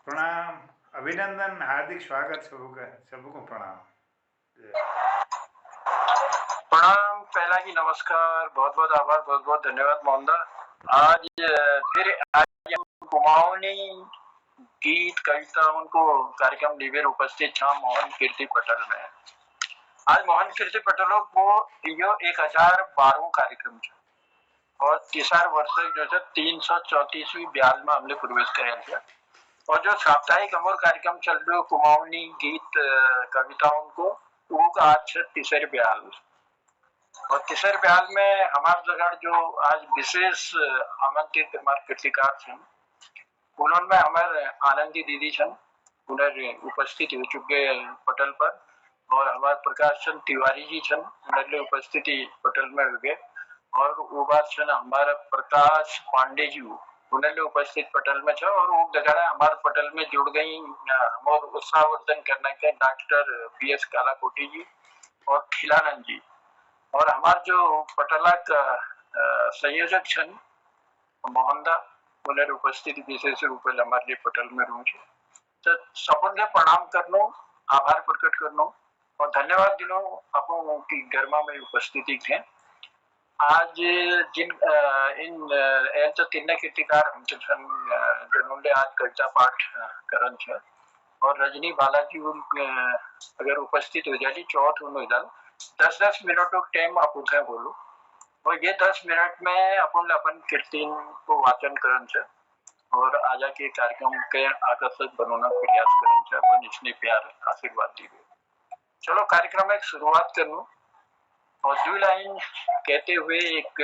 प्रणाम, अभिनंदन, हार्दिक स्वागत सबका, सबको प्रणाम। प्रणाम, पहला ही नमस्कार, बहुत बहुत आभार, बहुत बहुत धन्यवाद मोहनदा। आज फिर आज कुमाऊनी गीत कविता उनको कार्यक्रम निवेर उपस्थित था मोहन कीर्ति पटेल में। आज मोहन कीर्ति पटेल को यो 1012 कार्यक्रम है और तीसरा वर्ष जो है 334वीं ब्याज में हमने प्रवेश कराया है। और जो साप्ताहिक अमर कार्यक्रम चल रहे हो कुमाऊनी गीत कविताओं को वो का आज है तीसरे ब्याज। और तीसरे ब्याज में हमारे जगह जो आज विशेष आमंत्रित हमारे कृतिकार छन उन्होंने हमारे आनंदी दीदी छन उन्हें उपस्थित हो चुके पटल पर। और हमारे प्रकाश चंद तिवारी जी छन उन्हें उपस्थिति पटल में हो गए। और वो बात छन हमारा प्रकाश पांडे जी उन्हें उपस्थित पटल में छ। और वो जगह हमारे पटल में जुड़ गई और उत्साहवर्धन करने के डॉक्टर PS कालाकोटी जी और खिलानंद जी। और हमारे जो पटला का संयोजक छन मोहनदा उन्हें उपस्थिति विशेष रूप में हमारे लिए पटल में रूम छे। तो सबन के प्रणाम करनो, आभार प्रकट करनो और धन्यवाद दिनो अपन की गर्मा में उपस्थिति थे। आज जिन इन एल तो तीन कीर्तिकार हम छन जिन्होंने आज कविता पाठ करन छे। और रजनी बालाजी अगर उपस्थित हो जाए चौथ हो जाए 10-10 मिनट का टाइम आप उठे बोलो। और ये 10 मिनट में अपन कीर्तन को वाचन करन छे और आजा के कार्यक्रम के आकर्षक बनाना प्रयास करन छे। अपन इसने प्यार आशीर्वाद दी। चलो कार्यक्रम में शुरुआत करूं और दो लाइन कहते हुए एक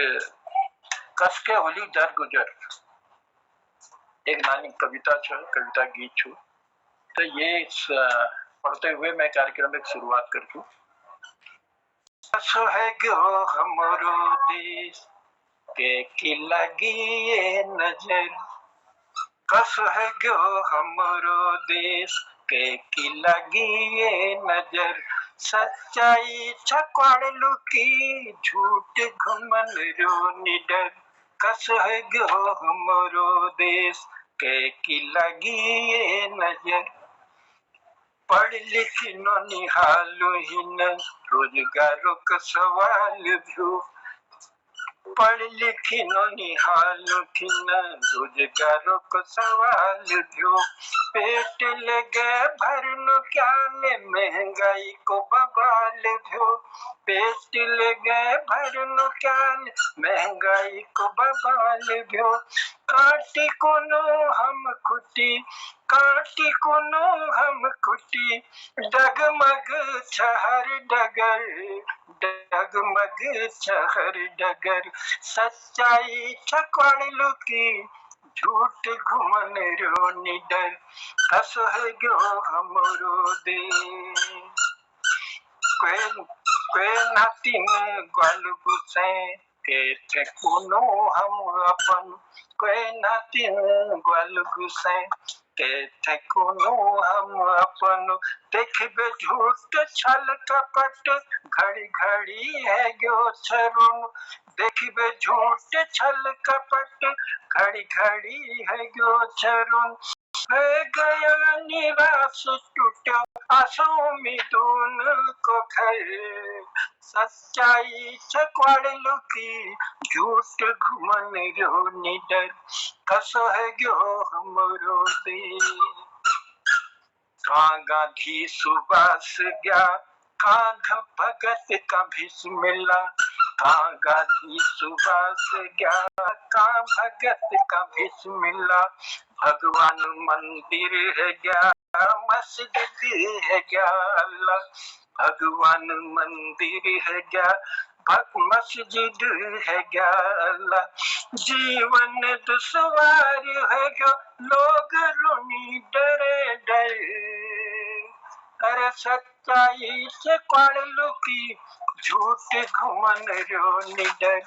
कस के होली दर गुजर एक नानी कविता छ, कविता गीत छु। तो ये पढ़ते हुए मैं कार्यक्रम में शुरुआत करती हूँ। है गो हमरो देश के की लगी ये नजर, कस है गो हमरो देश के की लगी ये नजर, सच्चाई छकवाड़ लुकी झूठ घमन रो निडर, कस है गो हमरो देश के की लगी ये नजर। पढ़ लिख नो निहालो ही न रोजगारों का सवाल भी, पढ़ लिख नो निहालो ही न रोजगारों का सवाल भी। पेट लगे भरनो क्या ले महंगाई को बवाल भी, पेट लगे भरनो क्या ले महंगाई को बवाल भी। काटी कोनो हम खुटी, काटी कोनो हम खुटी, डगमग छहर डगर, डगमग छहर डगर, सच्चाई छकवाड़ लुकी झूठ घुमन रो निडर, कस है गो हमरो दे। कोई नाती में ग्वाल गुसे के थे कोनो हम अपन, कोई नाती में ग्वाल गुसे के थे कोनो हम अपन। देखबे झूठ छल कपट घड़ी घड़ी है गो छरुन, देखबे झूठ छल कपट घड़ी घड़ी है गो छरुन। है गया निराश टूटा आशों में दोनों को घर, सच्चाई छकवाड़ लुकी झूठ घुमन रो निडर, कसो है गो हमरो दे। कहाँ गांधी सुभाष गया, कहाँ भगत का भीष्म मिला, कहाँ गांधी सुभाष गया, कहाँ भगत का भीष्म मिला। भगवान मंदिर है क्या, मस्जिद है क्या अल्लाह, भगवान मंदिर है क्या, मस्जिद है क्या अल्लाह। जीवन दुश्वार है क्या, लोग रुनी डरे डरे, अरे सच्चाई से क्वाड़ लुकी झूठ घुमन रो निडर,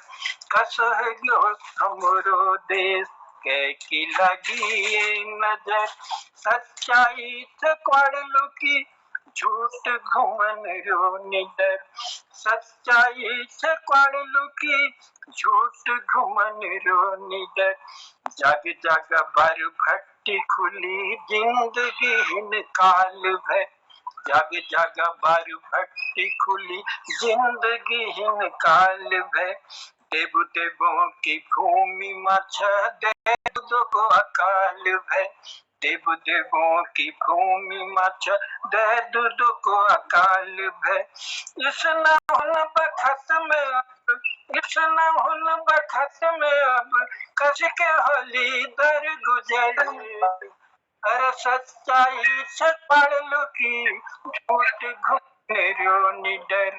कस है गो हमरो देश के की लगी नजर, सच्चाई से क्वाड़ लुकी झूठ घुमन रो निडर सच्चाई छकवाड़ लुकी झूठ घुमन रो निडर जग जग भर भट्टी खुली जिंदगी हिन काल भय जग जग भर भट्टी खुली जिंदगी हिन काल भय देव देवों की भूमि मछ दे को अकाल भय देव देवों की भूमि मछ दे दूध को अकाल भय इस न हुन बखत में इस न हुन बखत में अब कस के होली दर गुजर अरे सच्चाई छपड़ लुकी झूठ घुमेरो निडर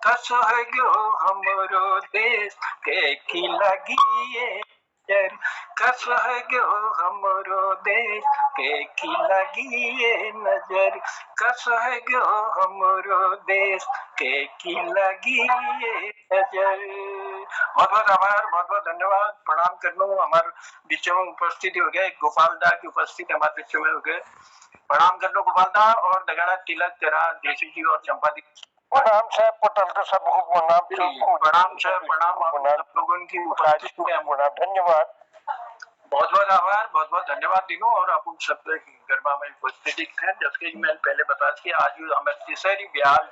कसो है गयो हमरो देश के की लगी डर कसो है गयो हमरो देश के की लगी नजर कसो है गयो हमरो देश के की लगी नजर बहुत बहुत आभार बहुत बहुत धन्यवाद प्रणाम करनो हमारे बीचों में उपस्थिति हो गए गोपाल दा की उपस्थिति हमारे बीचों में हो गए प्रणाम करनो गोपाल दा और दगाना तिलक तेरा देसी जी और चंपा दी प्रणाम साहब पटल के सबको प्रणाम सर प्रणाम आप सब लोगों की उपस्थिति में धन्यवाद बहुत बहुत आभार बहुत बहुत धन्यवाद दिनों और आप सब गरबा में उपस्थिति है जैसे मैं पहले बता कि आज हमारे तीसरी ब्याल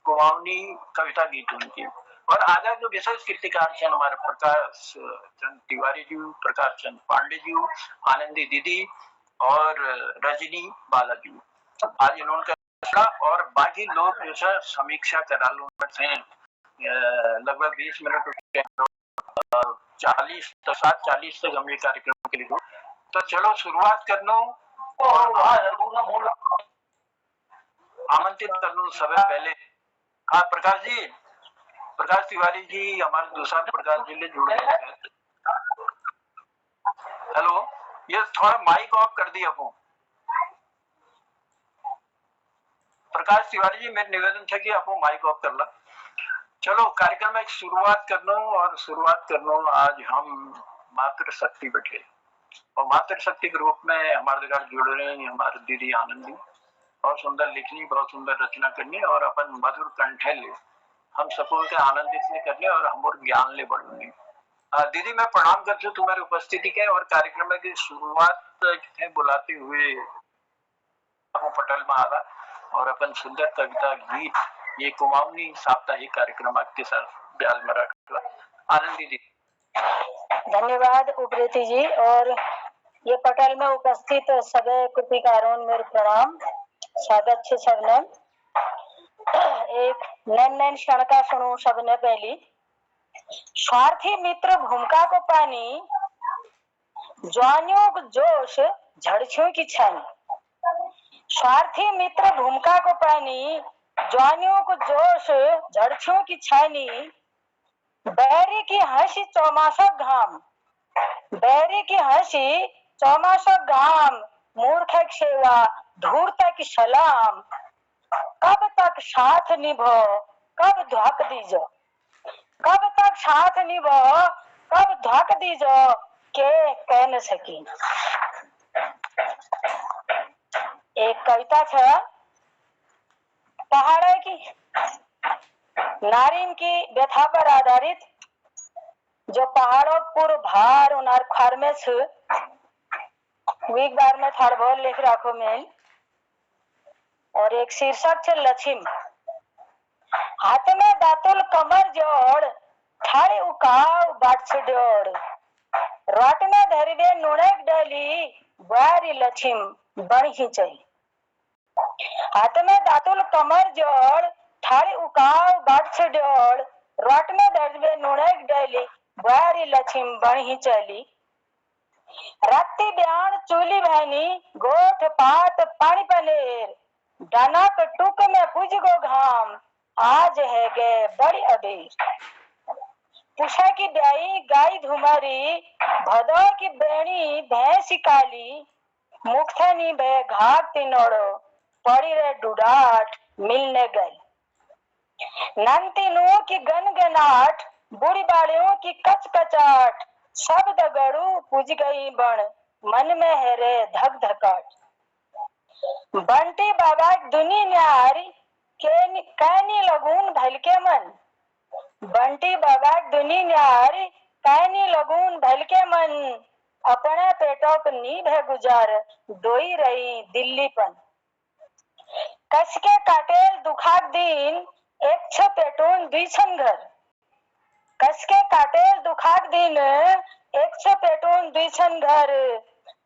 कुमाऊनी कविता गीत उनकी और आज जो विशेष कीर्तिकार हैं हमारे प्रकाश चंद तिवारी जी प्रकाश चंद पांडे जी आनंदी दीदी और रजनी बाला जी आज इन्होंने और बाकी लोग जो है समीक्षा करा लो लगभग 20 मिनट 40 तक हम ये कार्यक्रम के लिए तो चलो शुरुआत कर लो आमंत्रित कर लो सबसे पहले हाँ प्रकाश तिवारी जी हमारे दूसरा प्रकाश जी ने जुड़े हेलो ये थोड़ा माइक ऑफ कर दिया वो प्रकाश तिवारी जी मेरा निवेदन था कि आपको माइक ऑफ कर ला चलो कार्यक्रम में शुरुआत कर लो और शुरुआत कर लो आज हम मातृ शक्ति बैठे और मातृ शक्ति के रूप में हमारे घर जुड़ रहे हैं हमारे दीदी आनंदी बहुत सुंदर लिखनी बहुत सुंदर रचना करनी और अपन मधुर कंठे ले हम सबको के आनंदित ले करने और हम और ज्ञान ले बढ़ने दीदी मैं प्रणाम करती हूँ तुम्हारी उपस्थिति के और कार्यक्रम की शुरुआत बुलाते हुए पटल में आला और अपन सुंदर कविता गीत ये कुमाऊनी साप्ताहिक कार्यक्रम के साथ ब्याल में रखा आनंदी जी धन्यवाद उप्रेती जी और ये पटल में उपस्थित सभी कृतिकारों मेरे प्रणाम स्वागत है सबने एक नैन क्षण का सुनो सबने पहली स्वार्थी मित्र भूमिका को पानी ज्वानियों को जोश झड़छियों की छानी स्वार्थी मित्र भूमिका को पानी ज्वानियों को जोश झड़छियों की छानी बैरी की हंसी चौमासक घाम बैरी की हंसी चौमासक घाम मूर्ख सेवा धूर्त की सलाम कब तक साथ निभो कब धोख दीजो कब तक साथ निभो कब धोख दीजो के कह न सकी एक कविता है पहाड़ की नारिन की व्यथा पर आधारित जो पहाड़ों पर भार उनार खार में वीक बार में थार बोल लिख रखो मैं और एक शीर्षक है लक्ष्म हाथ में दातुल कमर जोड़ थारे उकाव बाट छोड़ राट में धरवे नुणक डाली बारी लक्ष्म बन ही चाहिए हाथ में दातुल कमर जोड़ थारे उकाव बाट छोड़ राट में धरवे नुणक डाली बारी लक्ष्म बन ही चली राती ब्याण चूली बहनी गोठ पात पानी पनेर डाना टुक में पुज गो घाम आज है गे बड़ी अबीर पुषा की ब्याई गाय धुमारी भदौ की बेणी भैंस काली मुक्थनी बे घाट तिनोड़ो पड़ी रे डुडाट मिलने गई नंतिनुओं की गनगनाट बूढ़ी बालियों की कचकचाट सब दगड़ू पुज गई बण मन में है रे धक धकाट बंटी बाबा दुनी न्यारी कैनी लगून भलके मन। बंटी बाबा दुनी न्यारी कैनी लगून भलके मन। अपने पेटों को नी भे गुजार दोई रही दिल्लीपन। कसके काटेल दुखाक दिन एक छ पेटून दुईछन घर। कसके काटेल दुखाक दिन एक छ पेटून दुईछन घर।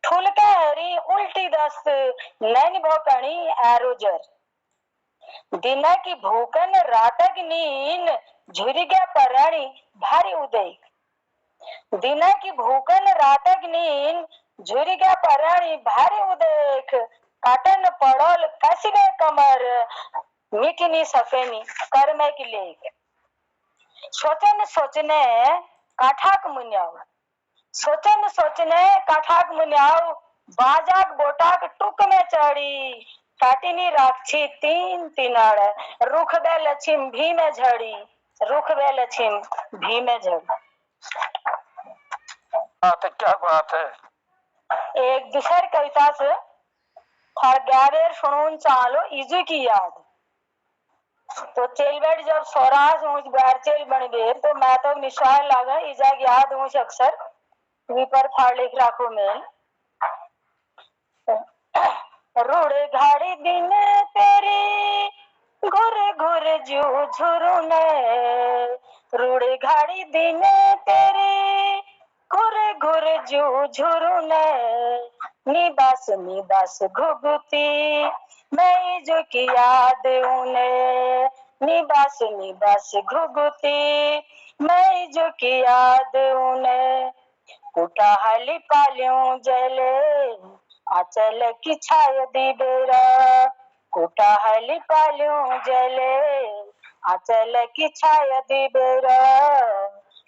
ठुलके हरी उल्टी दस्त नैन भोकणी एरोजर। दिन की भूकन रातक नींद झुरी गया पराणी भारी उदय। दिन की भूकन रातक नींद झुरी गया पराणी भारी उदेख। काटन पड़ोल कस गए कमर मिटनी सफेनी कर्मे की लेख। सोचन सोचने काठाक मुन्याव। सोचन सोचने काठाक मुन्याव। बाजाक बोटाक टुक में चढ़ी। काटिनी राक्षी तीन तिनाड़ रुख बे लछिम भी में झड़ी। रुख बे लछिम भी में झड़ी। बात है, क्या बात है। एक दूसरी कविता से फरगावेर सुनून चालो इजू की याद। तो चेलबेट जब सोरास ऊंच बारचेल बन गए तो मैं तो निशान लागा इजा याद ऊंच अक्सर वीपर फाड़ लिख राखो में। रूड़े घाड़ी दिन तेरी घुर घुर जू झुरुने। रूड़े घाड़ी दिन तेरी घुर घुर जू झुरुने। निबास निबास घुगुती मैं जो की याद उन्हें। निबास निबास घुगुती मैं जो की याद उन्हें। कुटाहली पालियों जले आंचल की छाय दी बेरा। कुटाहली पालियों जले आंचल की छाय दी बेरा।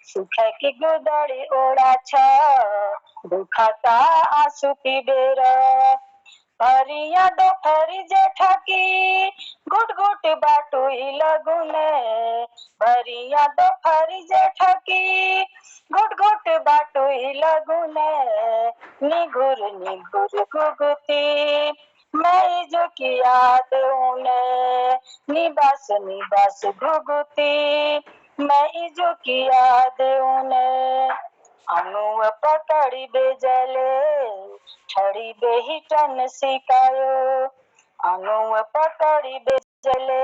सुख की गुदड़ी ओढ़ा छा दुखाता आंसू पी बेरा। भरिया दो फरी जेठा की गुट गुट बाटू ही लगुने। भरिया दो फरी जेठा की गुट गुट बाटू ही लगुने। निघुर निघुर गुगुती मैं जो की याद उन्हें। निबास निबास घुगुती मैं जो की याद उन्हें। अनु पकड़ी बेजले छड़ी बेही टन सिकायो। अनु पकड़ी बेजले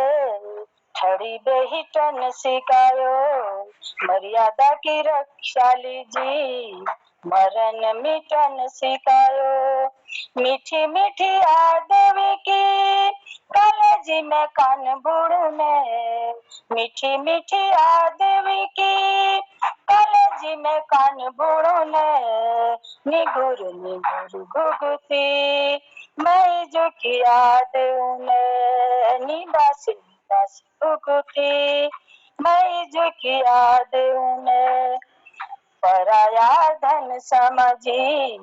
छड़ी बेही टन सिकायो। मर्यादा की रक्षा लीजी मरण मिटन सिकायो। मीठी मीठी आदमी की कलेजी में कान बुड़ने। मीठी मीठी आदमी की कलेजी में कान बुड़ने। निगुर निगुर घुगुती मैं जो की याद उन्हें। निबास निबास घुगुती मैं जो की याद उन्हें। पराया धन समझी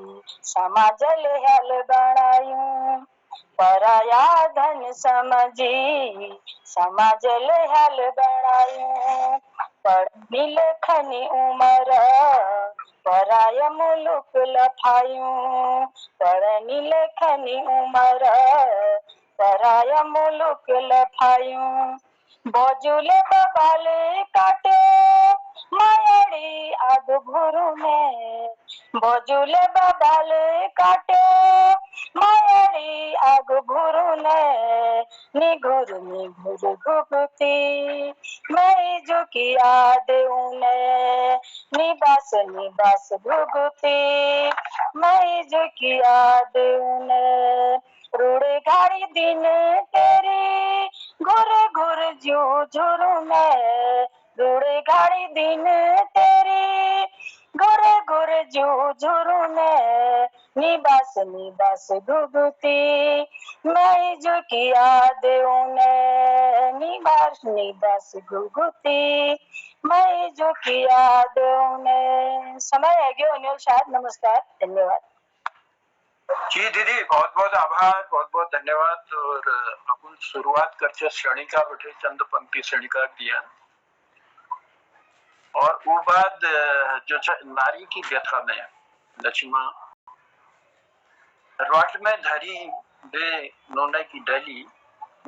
समाजल हल बनायूं। पराया धन समझी समाजल हल बनायूं। पढ़नी लेखनी उमर पराय मुलुक लफायूं। पढ़नी लेखनी उमर पराय मुलुक लफायूं। बोजुले बबाले काटे मायड़ी आग घुरुने। बोजुले बबाले काटे मायड़ी आग घुरुने। निघुर निघुर घुगुती मैं जो की याद उन्हें। निबास निबास घुगुती मैं जो की याद उन्हें। रूड़े घाड़ी दिन तेरी घुर घुर जू झुरुने। रूड़े घाड़ी दिन तेरी घुर घुर जू झुरुने। निबास निबास घुगुती मैं जो की याद उन्हें। निबास निबास घुगुती मैं जो की याद उन्हें। समय है गयो अनिल शायद। नमस्कार, धन्यवाद। जी दीदी, बहुत बहुत आभार, बहुत बहुत धन्यवाद। और अपन शुरुआत करते श्रेणिका बैठे चंद पंक्ति श्रेणिका दिया। और वो बाद जो नारी की व्यथा में लक्ष्मा रॉट में धरी वे नोना की डली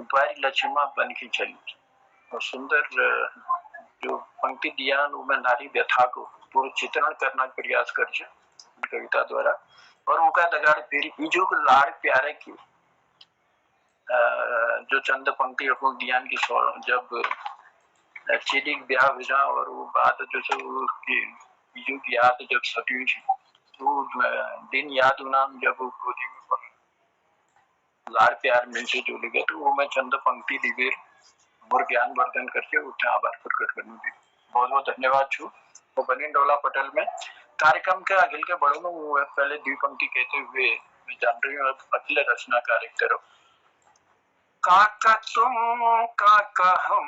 बारी लक्ष्मा बन के चली। और सुंदर जो पंक्ति दिया मैं नारी व्यथा को पूरा चित्रण करना प्रयास कर कविता द्वारा। और उनका दगाड़ फिर इजू के लाड़ प्यारे की जो चंद पंक्ति अपन दियान की जब चीनी ब्याह विजा और वो बात जो इजू की याद जब सटी थी तो दिन याद नाम जब गोदी में लाड़ प्यार मिलते जुड़ गए तो वो मैं चंद पंक्ति दिवेर और ज्ञान वर्धन करके उठे आभार प्रकट करने दी। बहुत बहुत धन्यवाद छू। तो बनिन डोला पटेल में कार्यक्रम के अखिल के बड़ों में पहले द्विपंक्ति कहते हुए मैं जान रही हूँ अखिल रचना कार्य करो। काका तुम काका हम,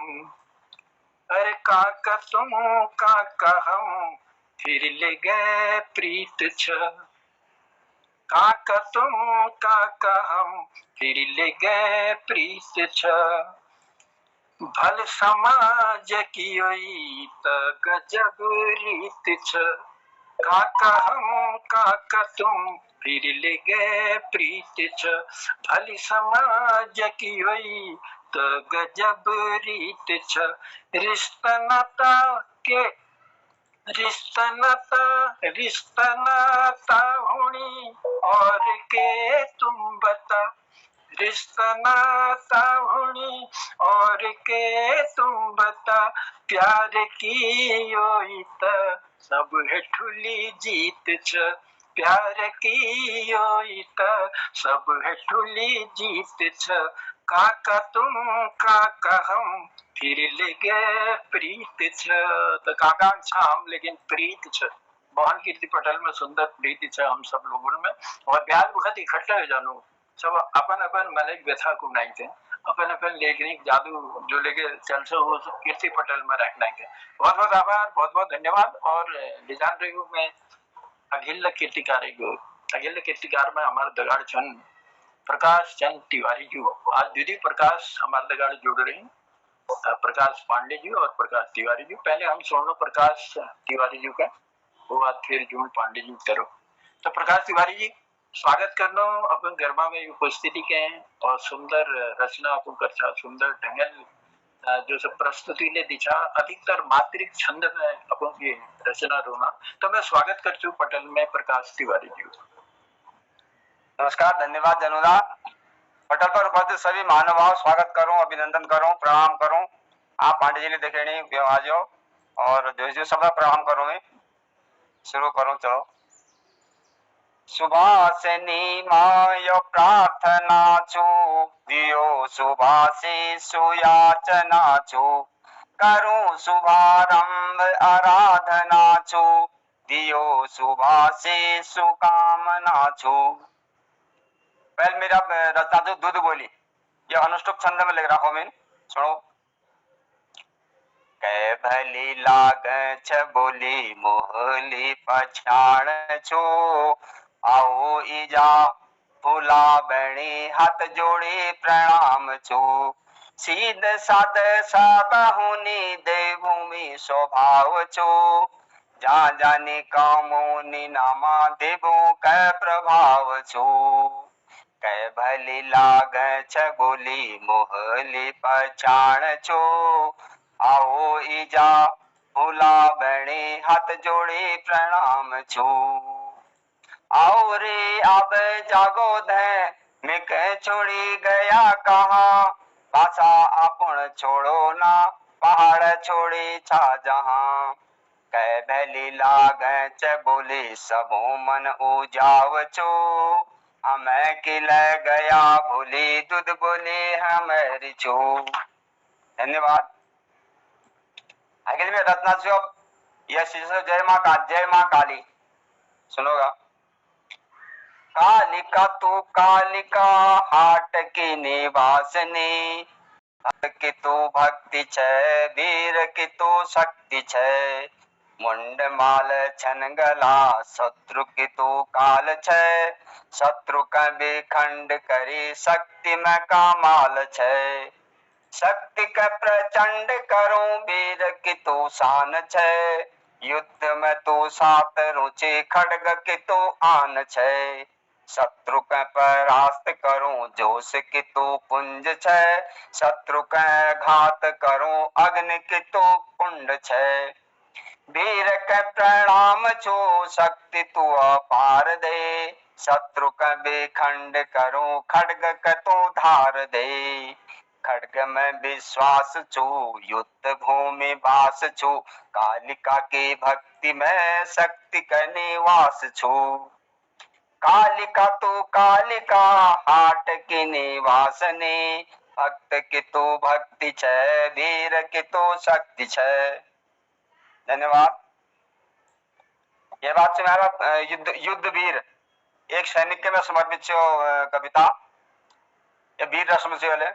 अरे काका तुम काका हम, फिर ले गए प्रीत छ। काका तुम काका हम, फिर ले गए प्रीत छ। भल समाज की ओई त गजब रीत छ। काका हम काका तुम, फिर ले गए प्रीत छ। भल समाज की ओई त गजब रीत छ। रिश्ता नाता के रिश्ता नाता होनी और के तुम बता। रिश्ता नाता होनी और के तुम बता। प्यार की योई त सब है ठुली जीत छ। प्यार की योई त सब है ठुली जीत छ। काका तुम काका हम, फिर ले गए प्रीत छ। तो काका हम लेकिन प्रीत छ। मोहन कीर्ति पटेल में सुंदर प्रीति छ हम सब लोगों में। और ब्याज वक्त इकट्ठा हो जानो सब अपन अपन मलिक व्यथा को नहीं थे। अपन अपन लेखनिक जादू जो लेके चल से वो कीर्ति पटेल में रखना है। बहुत बहुत आभार, बहुत बहुत धन्यवाद। और डिजाइन रही हूँ मैं अखिल कीर्तिकार अखिल कीर्तिकार में हमारे दगाड़ चंद प्रकाश चंद तिवारी जी आज दीदी प्रकाश हमारे दगाड़ जुड़ रहे हैं। प्रकाश पांडे जी और प्रकाश तिवारी जी। पहले हम सुन लो प्रकाश तिवारी जी का, वो बात फिर जून पांडे जी करो। तो प्रकाश तिवारी जी स्वागत करना अपन गरबा में उपस्थिति के हैं और सुंदर रचना अपन करछा सुंदर ढंगल जो सब प्रस्तुति ले दिशा अधिकतर मात्रिक छंद में अपन की रचना रोना। तो मैं स्वागत करती हूँ पटेल में प्रकाश तिवारी जी। नमस्कार, धन्यवाद जनुदा। पटल पर उपस्थित सभी महानुभाव स्वागत करूं, अभिनंदन करूं, प्रणाम करूं। आप पांडे जी ने देखे नहीं आज और जो सब प्रणाम करूं मैं शुरू करूं। चलो सुभाषिनी मायो प्रार्थना छु, दियो सुभाषी सुयाचना छु। करूं शुभारंभ आराधना छु, दियो सुभाषी सुकामना छु। पहले मेरा रचना जो दूध बोली ये अनुष्टुप छंद में लिख रहा हूं मैं, सुनो। कै भली लाग छ बोली मोहली पछाण छो। आओ इजा फूला बणी हाथ जोड़ी प्रणाम छो। सीध साध सब हुनी देवभूमि स्वभाव छो। जा जानी कामोनी नामा देवो कै प्रभाव छो। कै भली लाग छ बोली मोहली पछाण छो। आओ इजा भूला बणे हाथ जोड़े प्रणाम छो। आओ रे अब जागो धै मिक छोड़ी गया कहाँ। भाषा अपन छोड़ो ना पहाड़ छोड़े छा जहाँ। कै भली लाग छ बोली सबो मन उजाव छो। हमें किल गया भूली दूध बोले हमारी छो। धन्यवाद। अखिल में रत्ना से यह शिष्य जय माँ काली सुनोगा। कालिका तू कालिका हाट की निवासनी। की तू भक्ति छे वीर की तू शक्ति छे। मुंड माल छन गला शत्रु की तू काल छे। शत्रु का विखंड करी शक्ति में कमाल छे। शक्ति का प्रचंड करूं वीर की तू शान छे। युद्ध में तू सात रुचि खड्ग की तू आन छे। शत्रु कै परास्त करूं जोश की तू पुंज छे, शत्रु कै घात करूं अग्नि की तू कुंड छे। वीर कै प्रणाम छो शक्ति तू अपार दे, शत्रु कै बेखंड करूं खड्ग कै तू धार दे। खड्ग में विश्वास छू युद्ध भूमि वास छू, कालिका की भक्ति में शक्ति का निवास छू। कालिका तू कालिका हाट की निवासनी, भक्त की तू भक्ति छे वीर की तू शक्ति छे। धन्यवाद। ये बात से मेरा युद्ध वीर एक सैनिक के में समर्पित छो कविता। ये वीर रस्म से वाले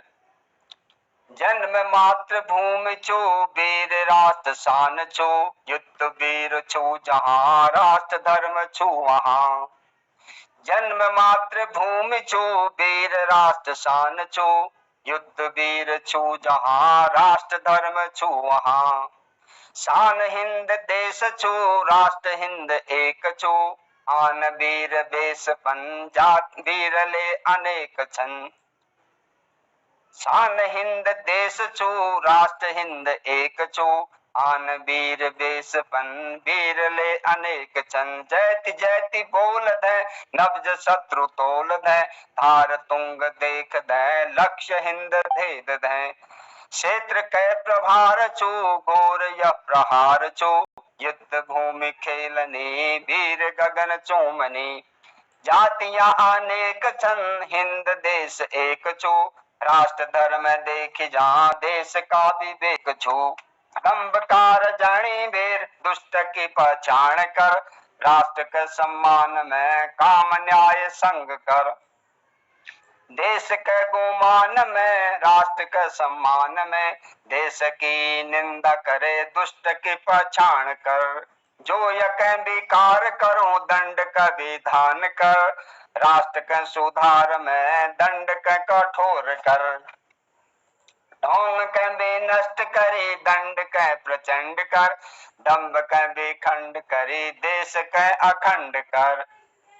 जन्म मातृभूमि छो वीर राष्ट्र शान छो, युद्ध वीर छो जहां राष्ट्र धर्म छो वहां। जन्म मातृभूमि छो वीर राष्ट्र शान छो, युद्ध वीर छो जहां राष्ट्र धर्म छो वहां। शान हिंद देश छो राष्ट्र हिंद एक छो, आन वीर बेस पंजाब वीर ले अनेक छन। शान हिंद देश छो राष्ट्र हिंद एक छो, आन वीर बेस पन वीर ले अनेक छन। जैति जैति बोल दे नब्ज शत्रु तोल दे, धार तुंग देख दे लक्ष्य हिंद भेद दे। क्षेत्र कै प्रभार छो घोर यह प्रहार छो, युद्ध भूमि खेलनी वीर गगन चूमनी। जातियां अनेक छन हिंद देश एक छो, राष्ट्र धर्म देख जहाँ देश का विवेक छो। दंभकार जानी वीर दुष्ट की पहचान कर, राष्ट्र के सम्मान में काम न्याय संग कर। देश के गुमान में राष्ट्र के सम्मान में, देश की निंदा करे दुष्ट की पहचान कर। जो यक विकार करो दंड का विधान कर, राष्ट्र के सुधार में दंड का कठोर कर। ढोंग के बेनष्ट करे दंड के प्रचंड कर, दंभ के बेखंड करे देश के अखंड कर।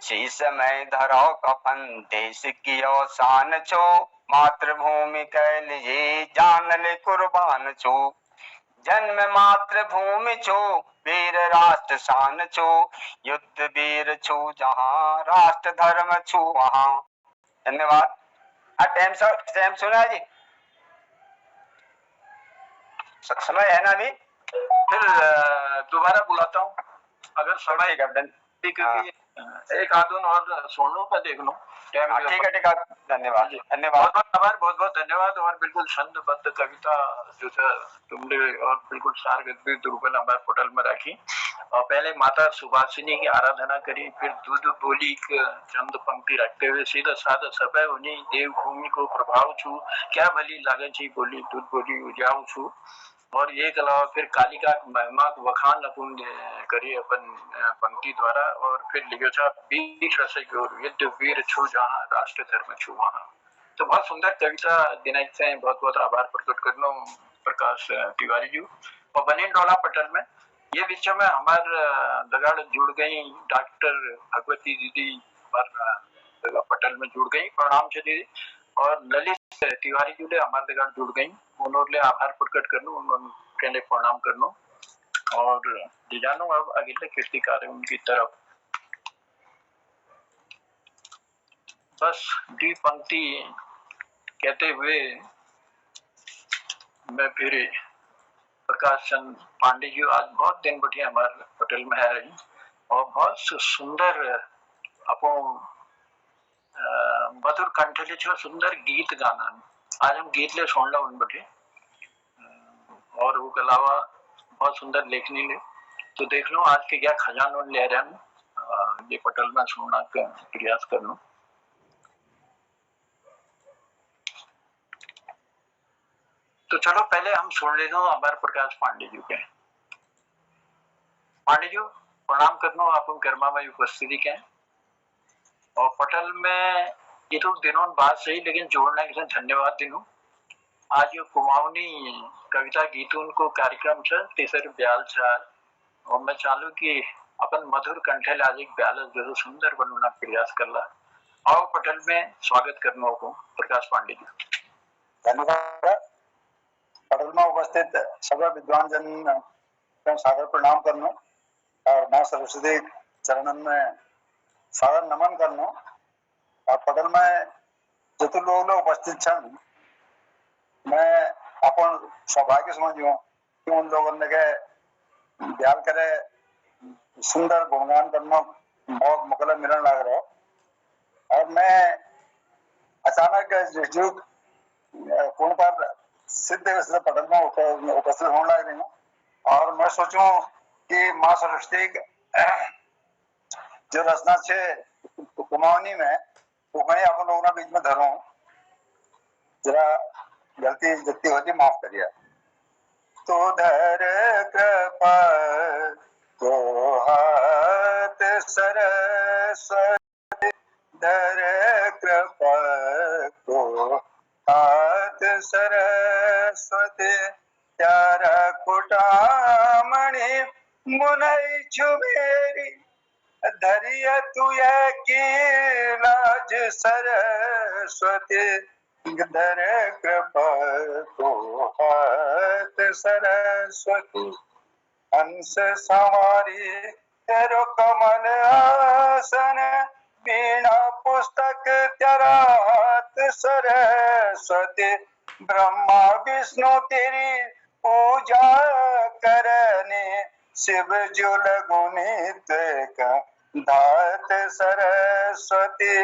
शीश में धरो कफन देश की शान छो, मातृभूमि के लिए जान ले कुर्बान छो। जन्म मातृभूमि छो वीर राष्ट्र शान छो, युद्ध वीर छो जहां राष्ट्र धर्म छो वहां। धन्यवाद। टाइम सुना जी, समय है ना अभी? फिर दोबारा बुलाता हूँ अगर समय क्योंकि एक आधुन और सुन लो का देख लो टाइम। ठीक है धन्यवाद धन्यवाद बहुत बहुत आभार, बहुत बहुत धन्यवाद। और बिल्कुल छंदबद्ध कविता जो है तुमने और बिल्कुल सार दुर्बल हमारे पोर्टल में रखी। और पहले माता सुभाषिनी की आराधना करी, फिर दूध बोली चंद पंक्ति रखते हुए सीधा साधा सभा उन्हीं देवभूमि को प्रभाव छू, क्या भली लागे छी बोली दूध बोली उजाऊ छू। और ये के अलावा फिर कालिका महिमा वखान अपन करी अपन पंक्ति द्वारा। और फिर लिखो था वीर रसई युद्ध वीर छू जहाँ राष्ट्र धर्म छू वहाँ। तो बहुत सुंदर कविता दिनाई से बहुत बहुत आभार प्रकट करना प्रकाश तिवारी जी। और बनीन डोला पटल में ये विषय में हमारे दगाड़ जुड़ गई डॉक्टर भगवती दीदी हमारे पटल में जुड़ गई, प्रणाम से दीदी। और ललित तिवारी जी हमारे दगाड़ जुड़ गई, उन्होंने आभार प्रकट करना उनके लिए प्रणाम करना। और जानो अब अगले कृतिकार है उनकी तरफ बस डी पंक्ति कहते हुए मैं फिर प्रकाश चंद पांडे जी आज बहुत दिन बैठे हमारे होटल में है रही और बहुत सुंदर अपो मधुर कंठ ले छो सुंदर गीत गाना। आज हम गीत ले सुन लो उन बैठे और वो के अलावा बहुत सुंदर लेखनी ले। तो देख लो आज के क्या खजाना ले रहे हैं ये पटल में सुनना का प्रयास कर लो। तो चलो पहले हम सुन ले लो हमारे प्रकाश पांडे जी के। पांडे जी प्रणाम करना आप कर्मा में उपस्थिति के और पटल में ये तो दिनों बाद सही लेकिन जोड़ने के लिए धन्यवाद दिनों। आज ये कुमाऊनी कविता गीतों को कार्यक्रम छ तेसर ब्याल छाल और मैं चालू कि अपन मधुर कंठे आज एक ब्याल जो सुंदर बनवाना प्रयास करला। आओ पटल में स्वागत करने को प्रकाश पांडे जी। धन्यवाद। पटल में उपस्थित सभी विद्वान जन सादर प्रणाम करनो और माँ सरस्वती चरणन में सादर नमन करनो और पटल में जितने लोग उपस्थित छन मैं अपन सौभाग्य समझू कि उन लोगों ने के ध्यान करे सुंदर गुणगान करना बहुत मुकला मिलन लग रहा और मैं अचानक जो कौन पर सिद्ध पटल में उपस्थित होने लग रही हूँ और मैं सोचूं कि माँ सरस्वती जो रचना से कुमाऊनी में वो कहीं अपन लोगों ने बीच में धरूं जरा गलती जितनी होती माफ करिए। तो धर कृपा को हाथ सरस्वती धर कृपा को हाथ सरस्वती त्यारा कुटामणि मुनई छुमेरी धरिय तुय की लाज सरस्वती धर कृपा को हाथ सरस्वती हंस सवारी तेरो कमल आसन बीणा पुस्तक तेरा हाथ सरस्वती ब्रह्मा विष्णु तेरी पूजा करने शिव जो लगुनित का धात सरस्वती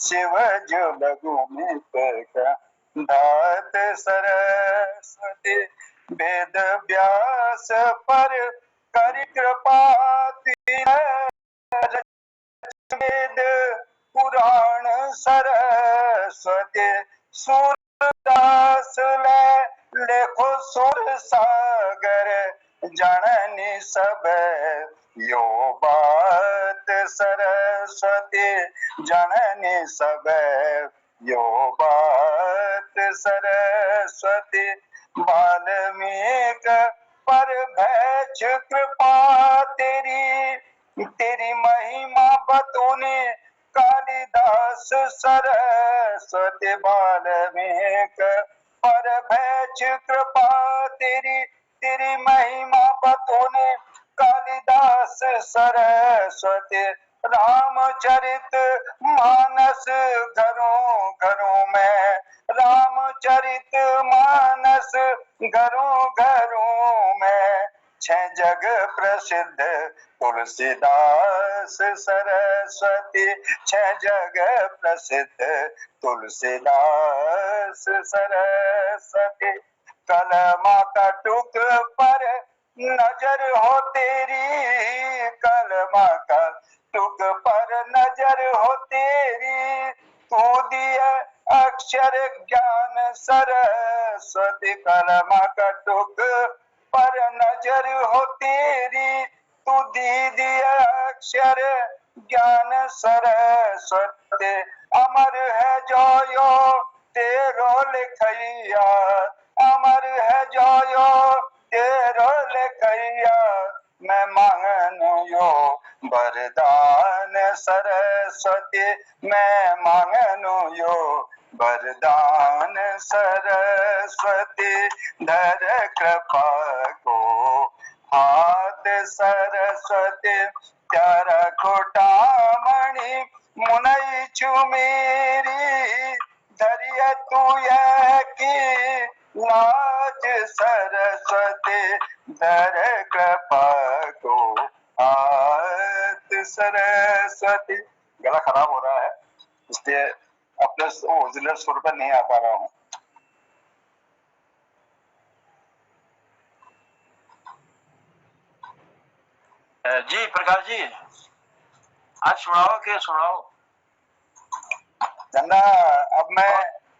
शिव जो लगुनित का धात सरस्वती वेद व्यास पर करि कृपा वेद पुराण सरस्वती सूरदास लेखो सुर सागर जननी सब यो बात सरस्वती जननी सब यो बात सरस्वती वाल्मीक पर भैच कृपा तेरी महिमा बतूने कालिदास सरस्वती वाल्मीक पर भैच कृपा तेरी महिमा बतूने कालिदास सरस्वती रामचरित मानस घरों घरों में रामचरित मानस घरों घरों में छह जग प्रसिद्ध तुलसीदास सरस्वती छह जग प्रसिद्ध तुलसीदास सरस्वती कलमा का टुक पर नजर हो तेरी कलमा का टुक पर नजर हो तेरी तू दिया अक्षर ज्ञान सरस्वती कलमा का टुक पर नजर हो तेरी तू दीदी अक्षर ज्ञान सरस्वती अमर है जो यो तेरो लिखैया अमर है जो यो तेरो लिखैया मैं मांगनु यो वरदान सरस्वती मैं मांगनु यो वरदान सरस्वती धर कृपा को हाथ सरस्वती त्यारा कोटामणि मुनई छुमेरी धरिय तू की लाज सरस्वती धर कृपा को हाथ सरस्वती। गला खराब हो रहा है इसलिए अपने ओरिजिनल सुर पर नहीं आ पा रहा हूँ। जी प्रकाश जी आज सुनाओ के सुनाओ चंदा अब मैं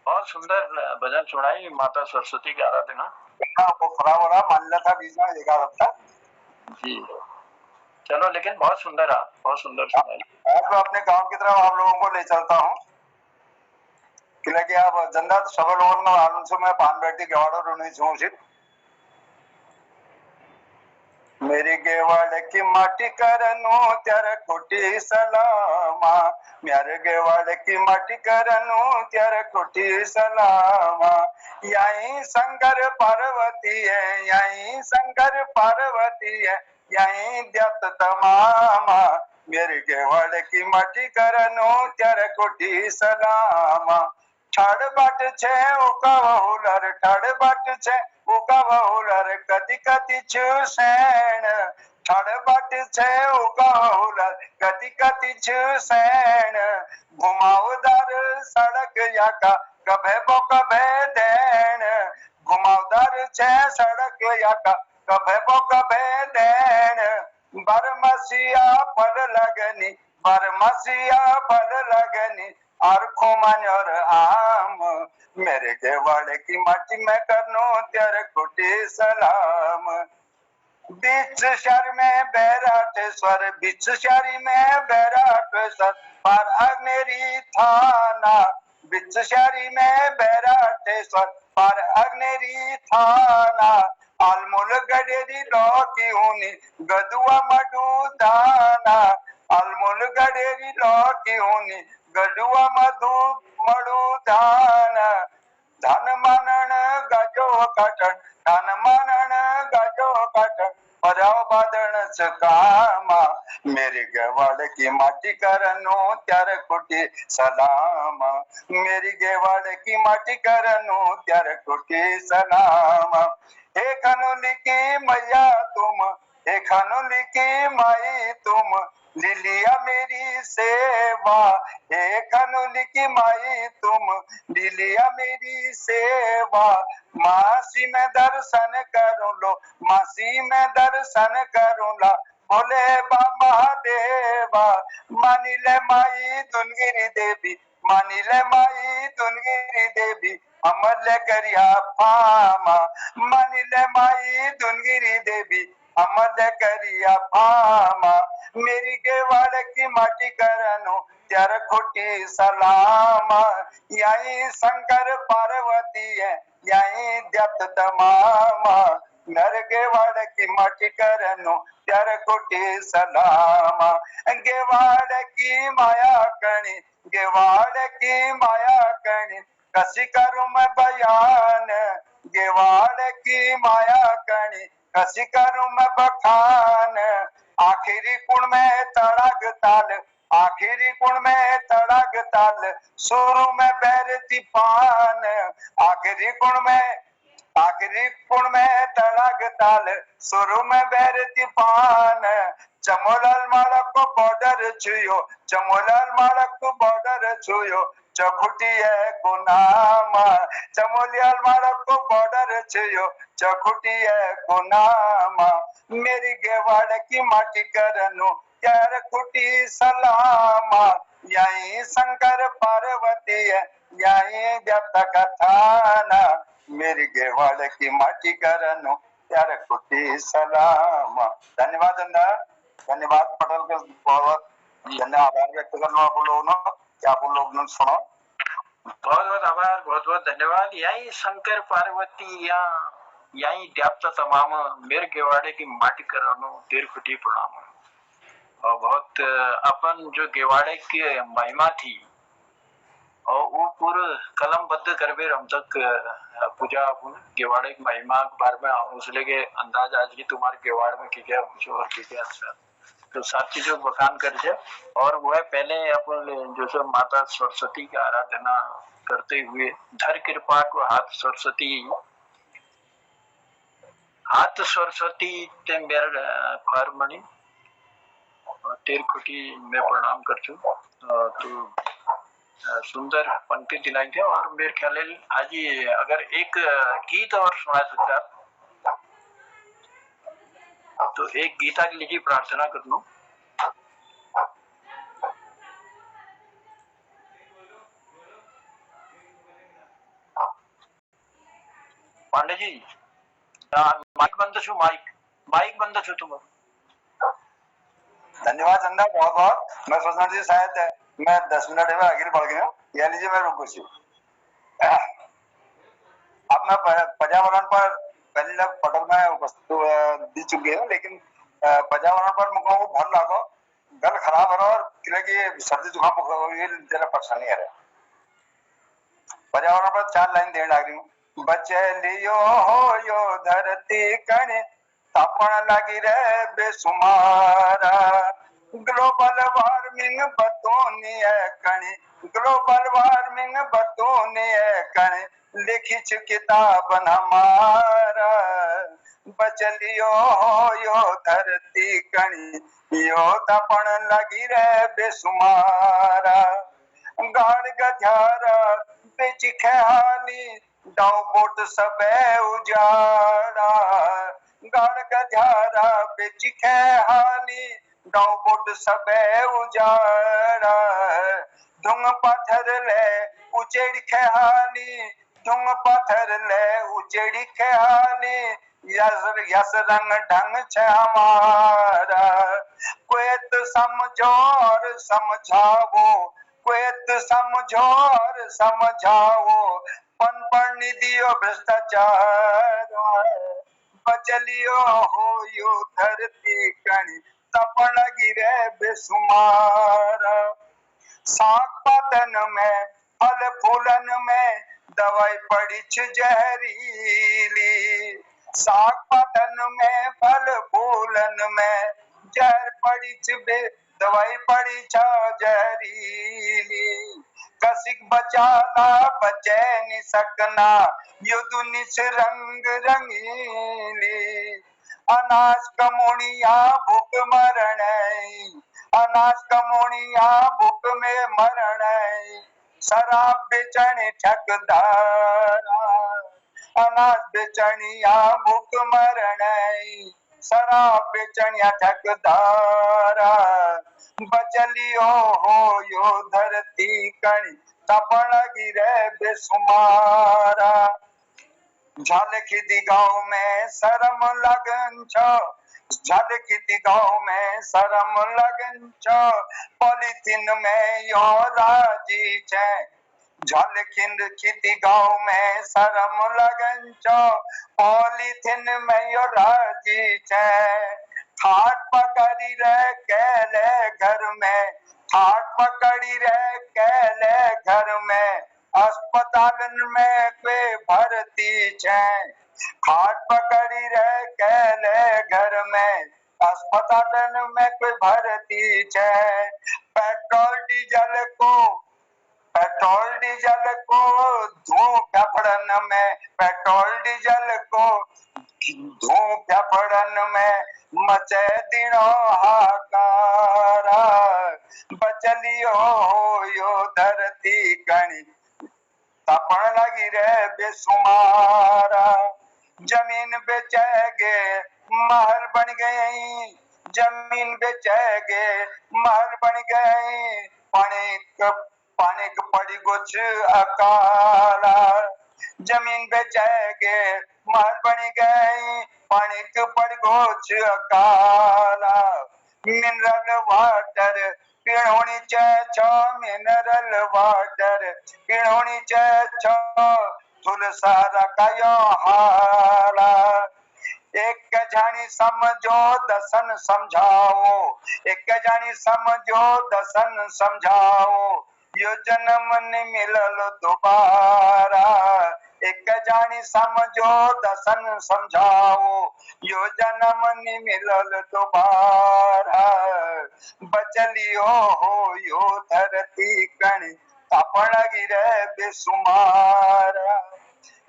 बहुत सुंदर भजन सुनाई माता सरस्वती की आराधना। वो खराब हो रहा मान लिया था बीच में देखा था जी चलो लेकिन बहुत सुंदर है बहुत सुंदर सुनाई। आज मैं अपने गांव की तरफ आप लोगों को ले चलता हूँ क्योंकि आप जंदा सब लोगों में आनंद से मैं पान बैठी गवाड़ो रुनी छू मेरी गेवाड़ की माटी करनू त्यारे कोटी सलामा, मेरे गेवाड़ की माटी करनू त्यारे कोटी सलामा। यहीं शंकर पार्वती है, यहीं शंकर पार्वती है, यहीं द्यत तमामा, मेरे गेवाड़ की माटी करनू त्यारे कोटी सलामा। ठाड़ बाट छे उका बहुलर, ठाड़ बाट छे उका बहुलर, कति कति छुसैन, ठाड़ बाट छे उका बहुलर, कति कति छुसैन। घुमावदार सड़क याका कभे बो कभे देन, घुमावदार छे सड़क याका कभे बो कभे देन। बरमसिया फल लगनी, बरमसिया फल लगनी, और खोमान और आम, मेरे गेवाड़े की माटी में करनो तेरे कोटी सलाम। बीच शहर में बैराट स्वर, बीच शहरी में बैराट स्वर, पार अग्नेरी थाना, बीच शहरी में बैराट स्वर, पार अग्नेरी थाना। आलमूल गडेरी लौकी हुनी, गदुआ मडू दाना, आलमूल गडेरी लौकी हुनी, गडुआ मधु मडू दाना। धन मानन गजो काटन, धन मानन गजो काटन, पराव बादन सकामा, मेरी गेवाड़ की माटी करनो त्यार कोटी सलामा, मेरी गेवाड़ की माटी करनो त्यार कोटी सलामा। हे खनोली की मैया तुम, हे खनोली की माई तुम, लिलिया मेरी सेवा, हे खनोली की माई तुम, लिलिया मेरी सेवा। मासी में दर्शन करूं लो, मासी में दर्शन करूं ला, बोले बा महादेवा। मानिले माई दुनगिरी देवी, मानिले माई दुनगिरी देवी, अमर करिया फामा, मानिले माई दुनगिरी देवी, अमर करिया फामा। मेरी गेवाड़ की माटी करनो त्यार खोटी सलामा, यहीं शंकर पार्वती है, यहीं द्यत तमामा, नर गेवाड़ की माटी करनो त्यार कोटी सलामा। गेवाड़ की माया करनी, गेवाड़ की माया करनी, कसी करूं मैं बयान, गेवाड़ की माया करनी, कसी करूं मैं बखान। आखिरी कुण में तड़ाग ताल, आखिरी कुण में तड़ाग ताल, शुरू में बैरती पान, आखिरी कुण में, आखिरी कुण में तड़ाग ताल, शुरू में बैरती पान। चमोलाल मालक को बॉर्डर छुयो, चमोलाल मालक को बॉर्डर छुयो, चखुटिया को नामा, चमोलियाल मालक को बॉर्डर छुयो, चखुटिया को नामा। मेरी गेवाड़ की माटी करनो यार कुटी सलामा, यहीं शंकर पार्वती है, यहीं जब तक थाना, मेरी गेवाड़ की माटी करनो यार कुटी सलामा। धन्यवाद अंदा, धन्यवाद पटेल के बहुत धन्यवाद, आभार व्यक्त करना आप लोगों ने कि आप लोग ने सुनो। बहुत बहुत आभार, बहुत बहुत धन्यवाद। यही शंकर पार्वती या यही द्याप्त तमाम, मेरे गेवाड़े की माटी करानो देर फुटी प्रणाम। और बहुत अपन जो गेवाड़े की महिमा थी और वो पूरे कलमबद्ध करबे हम तक पूजा अपन गेवाड़े की महिमा के बारे में उसले के अंदाज आज की तुम्हारे गेवाड़ में की क्या और की क्या अच्छा, तो सात चीजों को बखान कर छे। और वह पहले अपन जो सो माता सरस्वती की आराधना करते हुए धर कृपा को हाथ सरस्वती, हाथ सरस्वती ते मेरे फारमणि तेर खुटी में प्रणाम कर छू। तो सुंदर पंक्ति दिलाई थे। और मेरे ख्याल आज अगर एक गीत और सुना सकता तो एक गीता के लिए प्रार्थना कर लूं। पांडे जी माइक बंद छू, माइक बंद छू तुम। धन्यवाद चंदा बहुत बहुत। मैं सोचना चाहिए शायद मैं 10 मिनट में आगे बढ़ गया, यह लीजिए मैं रुक गई। अब मैं पर्यावरण पर पहले पटल में उपस्थित दी चुकी है, लेकिन पर्यावरण पर मुको भर लागो गल खराब हो और कि सर्दी जुकाम ये जरा परेशानी है पर्यावरण पर 4 लाइन देने लग रही हूँ बचे लियो हो यो धरती कण तापण लगी रे बेसुमारा ग्लोबल वार्मिंग बतौनी है कण ग्लोबल वार्मिंग बतौनी है कण लिखी च किताब हमारा बचलियो यो धरती कणी यो तपण लगी रे बेसुमारा गाड़ गध्यारा बेच ख्याली डाउ बोट सबे उजाड़ा गाड़ गध्यारा बेच ख्याली डाउ बोट सबे उजाड़ा धुंग पत्थर ले उचेड़ ख्याली धुंग पत्थर ले उचेड़ी ख्याली यस रंग ढंग छ हमारा कोई तो समझो और समझावो कोई तो समझो और समझाओ पन पर निधियो भ्रष्टाचार बचलियो हो यो धरती कणी तपण गिरे बेसुमारा साग पातन में फल फूलन में दवाई पड़ी छ जहरीली साग पातन में फल फूलन में जहर पड़ी छ दवाई पड़ी छ जहरीली कसिक बचाना बचे नि सकना युद्ध निस रंग रंगीली अनाज कमोनिया भूख मरण अनाज कमोनिया भूख में मरण शराब बेचने ठकदारा अनाज बेचनिया भूख मरण शराब बेचनिया ठकदारा बचलियो हो यो धरती कणी तपण गिरे बेसुमारा झालखिदी गाँव में शरम लगन छ झालखिदी गाँव में शरम लगन छ पॉलिथीन में यो राजी छे झालखिंड खिदी गाँव में शरम लगन छ पॉलिथीन में यो राजी छे खाट पकड़ी रे केले घर में खाट पकड़ी रे केले घर में अस्पताल में कोई भर्ती छे खाट पकड़ी रे केले घर में अस्पताल में कोई भर्ती छे पेट्रोल डीजल को धूम फेफड़न में पेट्रोल डीजल को धूम फेफड़न में मचे दिनो हाकारा बचलियो हो यो धरती कणी तपण लगी रे बेसुमारा जमीन बेचेगे महल बन गई जमीन बेचेगे महल बन गई पानी पड़ी कुछ अकाला जमीन बेचेगे महल बन गई पानी पड़ कुछ अकाला मिनरल वाटर पीणोनी छ मिनरल वाटर पीणोनी छ तुलसारा कायो हाला एक जानी समझो दसन समझाओ एक जानी समझो दसन समझाओ यो जन्म न मिलल दोबारा एक जानी समझो दसन समझाओ यो जन्म न मिलल दोबारा बचलियो हो यो धरती कणी तपण गिरे बेसुमारा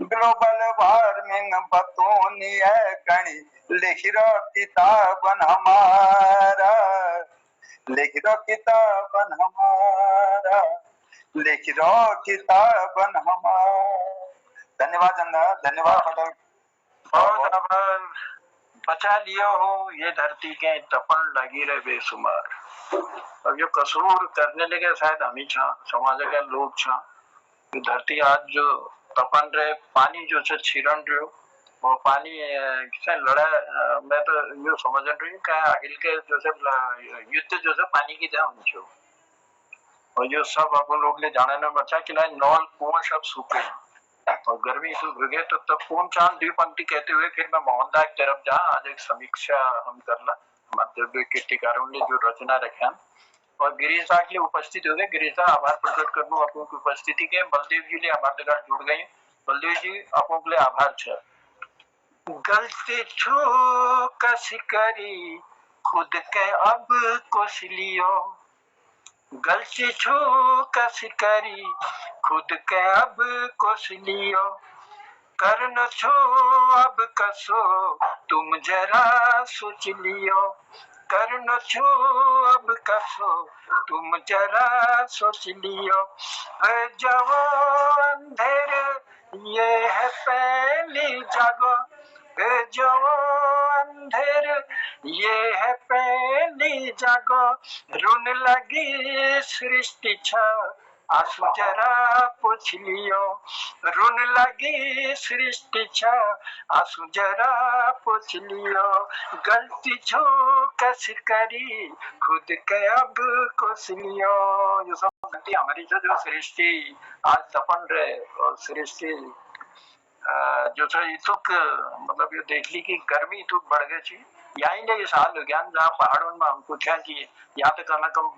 ग्लोबल वार्मिंग बतौनी है कणी लिख रो किताबन हमारा लिख रो किताबन हमारा लिख रो किताबन हमारा धन्यवाद चंदा धन्यवाद पटेल बहुत आभार बचा लियो हो ये धरती के तपन लगी रहे बेसुमार अब जो कसूर करने लगे शायद हम ही छा समाज के लोग छा धरती आज जो तपन रहे पानी जो से छिरन रहे वो पानी किसे लड़ा मैं तो यो समझ रही हूँ क्या आगे के जो से युद्ध जो से पानी की जाए उनको और जो सब अपन लोग ले जाने में बचा कि ना नॉल कुआं सब सूखे और गर्मी सूख गए तो तब कौन चांद द्वीप पंक्ति कहते हुए फिर मैं मोहनदास की तरफ जा आज एक समीक्षा हम करना मतलब कीर्तिकारों ने जो रचना रख्या और गिरीश के लिए उपस्थित हो गए। गिरीश आभार प्रकट करूँ अपनों की उपस्थिति के। बलदेव जी ले हमारे घर जुड़ गए। बलदेव जी अपनों के लिए आभार छ। गलती छो कस करी खुद के अब कोस लियो। गलती छो कस करी खुद के अब कोस लियो। करन छो अब कसो तुम जरा सोच लियो। करन छो अब कसो तुम जरा सोच लियो। है जाओ अंधेरे ये है पहली जागो। है जाओ अंधेरे ये है पहली जागो। रोने लगी सृष्टि छ आंसू जरा पोछ लियो। रोने लगी सृष्टि छ आंसू जरा पोछ लियो। गलती छो कस करी खुद के अब कोस लियो। ये सब गलती हमारी जो सृष्टि आज सपन रहे और सृष्टि जो छ इतुक मतलब ये देख ली कि गर्मी इतुक बढ़ गई थी। यही ने ये साल हो गया जहाँ पहाड़ों में हमको क्या कि यहाँ तो कम कम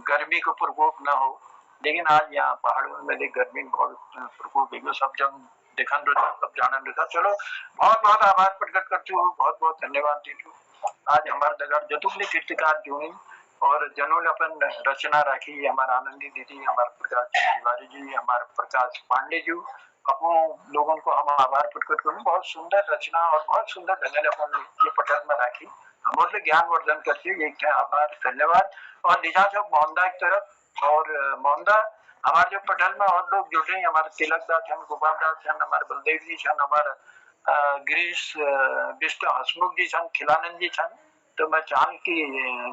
गर्मी को प्रकोप न हो, लेकिन आज यहाँ पहाड़ों में देख गर्मी बहुत प्रकोप है। सब जन देखा सब जानन रहता। चलो बहुत बहुत आभार प्रकट करती हूँ, बहुत बहुत धन्यवाद देती हूँ। आज हमारे दगार जतुकले कीर्तिकार जुड़ी और जनों ने अपन रचना रखी। हमारा आनंदी दीदी, हमारे प्रकाश तिवारी जी, हमारे प्रकाश पांडे जी, अपनों लोगों को हम आभार प्रकट करूँ। बहुत सुंदर रचना और बहुत सुंदर ढंग से अपन ये पटल में राखी हमारे ज्ञान वर्धन करती है। एक आभार धन्यवाद। और निजा सब मोहनदा की तरफ और मोहनदा हमारे जो पटल में और लोग जुड़े हैं, हमारे तिलक दास छन, गोपाल दास छन, हमारे बलदेव जी छन, हमारे गिरीश विष्णु हसमुख जी छन, खिलानंद जी छन। तो मैं चाहूँ कि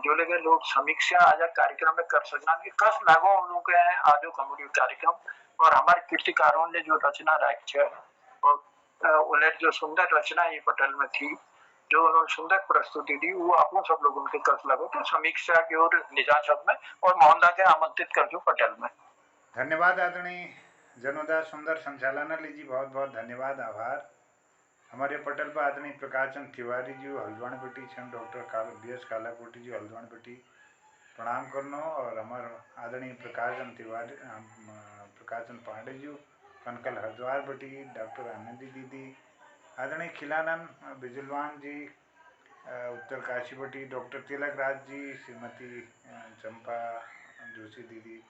जो लगे लोग समीक्षा आज कार्यक्रम में कर सकना कि कस लागो उन लोग के आज कमरी कार्यक्रम और हमारे कीर्तिकारों ने जो रचना रखी है और उन्हें जो सुंदर रचना ये पटल में थी, जो उन्होंने सुंदर प्रस्तुति दी, वो आपको सब लोग उनके कस लगो तो समीक्षा की ओर निजात शब्द में और मोहनदा के आमंत्रित कर दो पटल में। धन्यवाद आदरणीय जनोदा, सुंदर संचालन लीजिए, बहुत बहुत धन्यवाद आभार। हमारे पटल पर आदरणीय प्रकाश चंद तिवारी जी हल्द्वानी बेटी छन, डॉक्टर BS कालाकोटी जी हल्द्वानी बेटी प्रणाम करनो और हमारे आदरणीय प्रकाश चंद तिवारी प्रकाश चंद पांडे जी कनकल हरिद्वार बेटी, डॉक्टर आनंदी दीदी, आदरणीय खिलानंद बिजलवान जी उत्तरकाशी बेटी, डॉक्टर तिलक राज जी, श्रीमती चंपा जोशी दीदी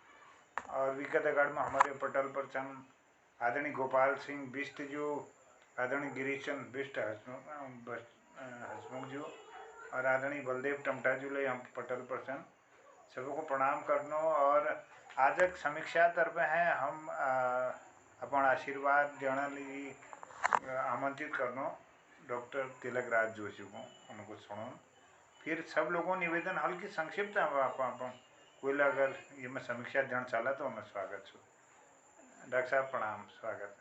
और विकतगढ़ में हमारे पटल पर चंद आदरणीय गोपाल सिंह बिष्ट जो, आदरणीय गिरीश चंद बिष्ट हसमुख जो और आदरणीय बलदेव टमटा जी ले हम पटल पर चंद सबको प्रणाम करनो। और आज एक समीक्षा तरफ हैं हम अपन आशीर्वाद देने लिए आमंत्रित करनो डॉक्टर तिलक राज जोशी को, उनको सुनो। फिर सब लोगों निवेदन हल्की संक्षिप्त अपन कोई अगर ये मैं समीक्षा ध्यान चाला तो मैं स्वागत छू। डॉक्टर साहब प्रणाम, स्वागत है।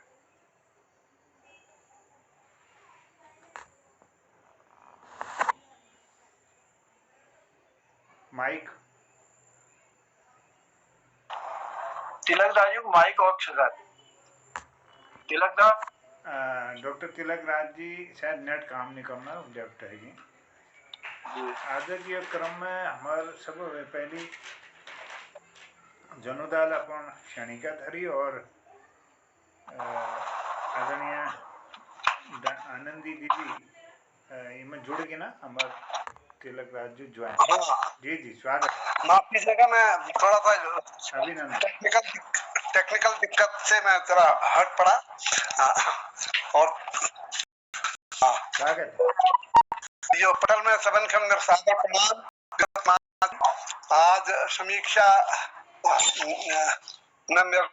Mike Tilak Das ji mike off सका। तिलक दा डॉक्टर तिलक राज जी शायद नेट काम नहीं करना लेफ्ट है जी। आज के क्रम में हमारे सब पहली जनोदाल अपन क्षणिका धरी और आदरणीय आनंदी दीदी इनमें जुड़ गए ना हमारे तिलक राज जी ज्वाइन। जी जी स्वागत। माफ कीजिएगा, मैं थोड़ा सा अभिनंदन। टेक्निकल दिक्कत से मैं थोड़ा हट पड़ा और स्वागत। ये पटल में सबन खम सादर प्रणाम। आज समीक्षा में मेरा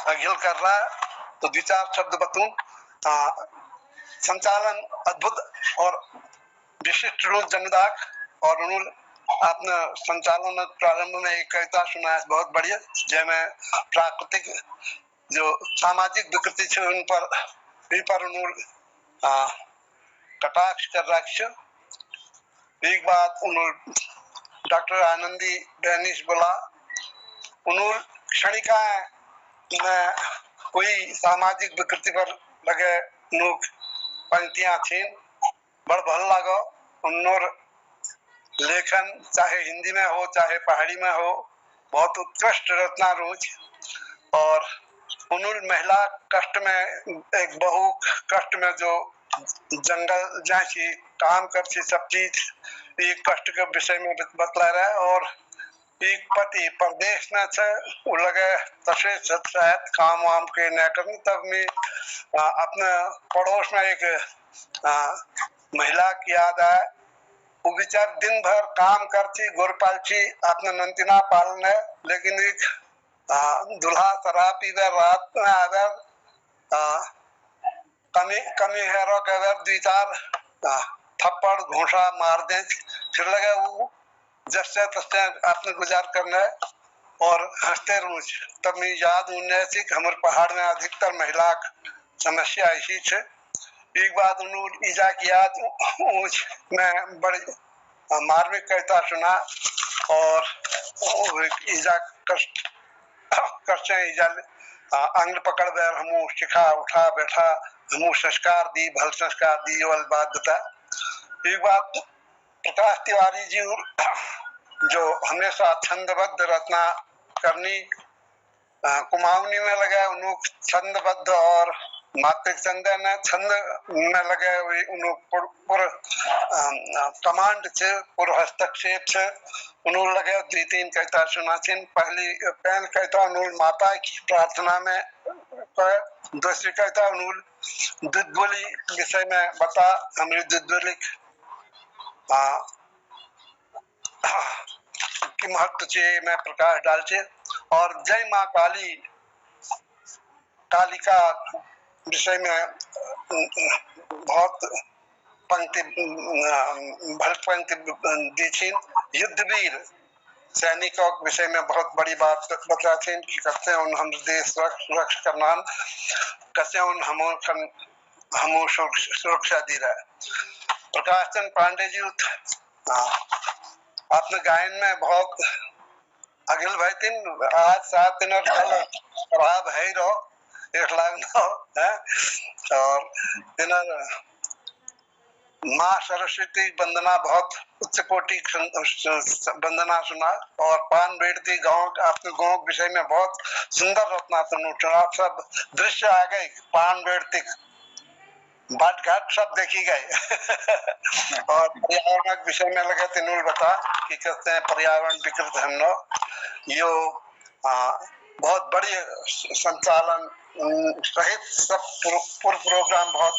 अखिल कर रहा है तो दो चार शब्द बतूं। संचालन अद्भुत और विशिष्ट रूप जमीदार और उन्होंने अपने संचालन प्रारंभ में एक कविता सुनाया बहुत बढ़िया, जैमें प्राकृतिक जो सामाजिक विकृति छे उन पर उन्होंने कटाक्ष कर रखा। एक बात उन्होंने डॉक्टर आनंदी डैनिश बोला, उन्होंने क्षणिका में कोई सामाजिक विकृति पर लगे लोग पंक्तियां थी बड़ भल लागो उन्नोर लेखन, चाहे हिंदी में हो चाहे पहाड़ी में हो, बहुत उत्कृष्ट रचना रोज। और उन्होंने महिला कष्ट में, एक बहु कष्ट में जो जंगल जैसी काम करती सब चीज, एक कष्ट के विषय में बतला रहा है। और एक पति प्रदेश में छे, वो लगे तसे शायद काम वाम के न करनी, तब में अपने पड़ोस में एक महिला की याद आए। वो बेचार दिन भर काम करती, गोर पालती, अपने नंतिना पालने, लेकिन एक दूल्हा शराब पीवे, रात में आवे, कमी कमी हेरो के दो चार थप्पड़ घूसा मार दे, फिर लगे वो जैसे तस्ते अपने गुजार करना है और हंसते रोज। तब मैं याद उन्हें थी कि हमारे पहाड़ में अधिकतर महिला समस्या ऐसी है। एक बात उन्होंने ईजा की याद मैं बड़ी मार्मिक कहता सुना, और ईजा कष्ट ईजा अंग पकड़ बैर हमू सिखा उठा बैठा, हमू संस्कार दी, भल संस्कार दी, वाली बात बता। एक बात प्रकाश तिवारी जी जो हमेशा छंदबद्ध रचना करनी, कुमाऊनी में लगे उन्होंने छंदबद्ध, और मात्रिक छंद ने छंद में लगे उन्होंने कमांड से पूर्व हस्तक्षेप से उन्होंने लगे दो तीन कविता सुना थी। पहली पहल कविता उन्होंने माता की प्रार्थना में, दूसरी कविता उन्होंने दूध बोली विषय में बता, हमारी दूध बोली की महत्व से मैं प्रकाश डालचे। और जय माँ काली कालिका विषय में बहुत पंक्ति भल पंक्ति दी थी। युद्धवीर सैनिकों के विषय में बहुत बड़ी बात बता थी कि कैसे उन हम देश रक्षा करना, कैसे उन हम सुरक्षा दी रहा है। प्रकाश चंद पांडे जी अपने गायन में बहुत अगिल भाई तीन आज 7 दिन खराब है ही रहो, एक लाख है। और माँ सरस्वती वंदना बहुत उच्च कोटि वंदना सुना। और पान बेड़ती गांव, आपके गांव के विषय में बहुत सुंदर रचना सुना। आप सब दृश्य आ गए, पान बेड़ती बाट घाट सब देखी गए। और पर्यावरण के विषय में लगे तीनों बता कि कहते हैं पर्यावरण विकृत हमनो यो बहुत बड़ी संचालन सहित सब पूर्व प्रोग्राम बहुत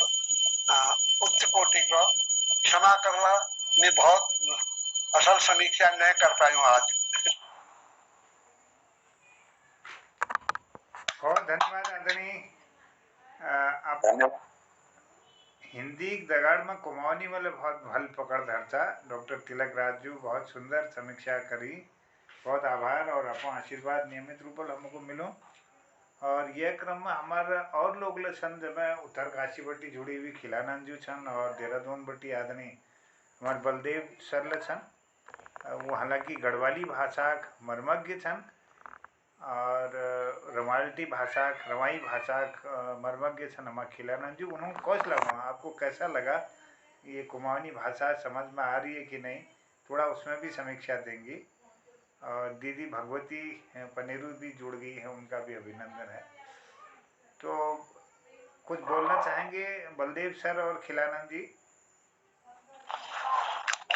उच्च कोटि का, क्षमा करना मैं बहुत असल समीक्षा नहीं कर पाई हूँ आज। बहुत धन्यवाद आदरणीय। आप हिंदी दगाड़ में कुमाऊनी वाले बहुत भल पकड़ धरता। डॉक्टर तिलक राजू बहुत सुंदर समीक्षा करी, बहुत आभार और आपको आशीर्वाद नियमित रूप से हमको मिलो। और यह क्रम में हमारा और लोग सन, जब उत्तर काशी बट्टी जुड़ी हुई खिलानंद जी छन और देहरादून बट्टी आदमी हमारे बलदेव सर छन। वो हालांकि गढ़वाली भाषा मर्मज्ञ छन और रमाल्टी भाषा रवाई भाषा मर्मज्ञ छन हमारे खिलानंद जी। उन्होंने कौश लगा, आपको कैसा लगा, ये कुमाऊनी भाषा समझ में आ रही है कि नहीं, थोड़ा उसमें भी समीक्षा देंगी। और दीदी भगवती पनेरू भी जुड़ गई है, उनका भी अभिनंदन है। तो कुछ बोलना चाहेंगे बलदेव सर और खिलानंद जी?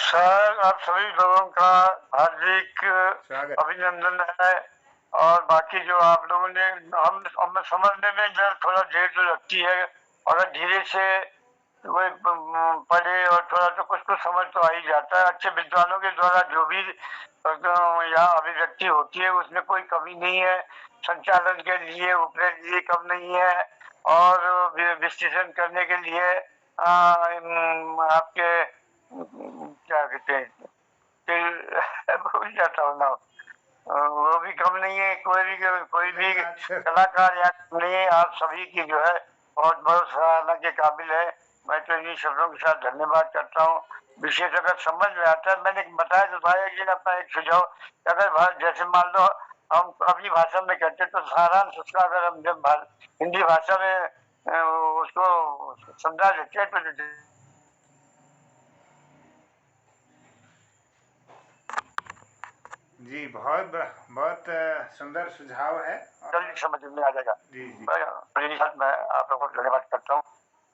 सर, आप सभी लोगों का हार्दिक अभिनंदन है। और बाकी जो आप लोगों ने हम समझने में थोड़ा देर तो लगती है, और धीरे से वही पढ़े और थोड़ा तो कुछ समझ तो आ ही जाता है। अच्छे विद्वानों के द्वारा जो भी यहाँ अभिव्यक्ति होती है उसमें कोई कमी नहीं है, संचालन के लिए उपरे लिए कम नहीं है, और विश्लेषण करने के लिए आपके क्या कहते हैं भूल जाता हूँ ना, वो भी कम नहीं है। कोई भी कलाकार या नहीं है, आप सभी की जो है बहुत बहुत सराहना के काबिल है। मैं तो इन्हीं शब्दों के साथ धन्यवाद करता हूँ। विशेष अगर समझ में आता है, मैंने बताया तो था कि अपना एक सुझाव, अगर जैसे मान लो हम अपनी भाषा में कहते तो सारांश उसका अगर हम जब हिंदी भाषा में उसको समझा देते तो जी बहुत सुंदर सुझाव है। जल्दी समझ में आ जाएगा। जी जी मैं आप लोगों को धन्यवाद करता हूँ।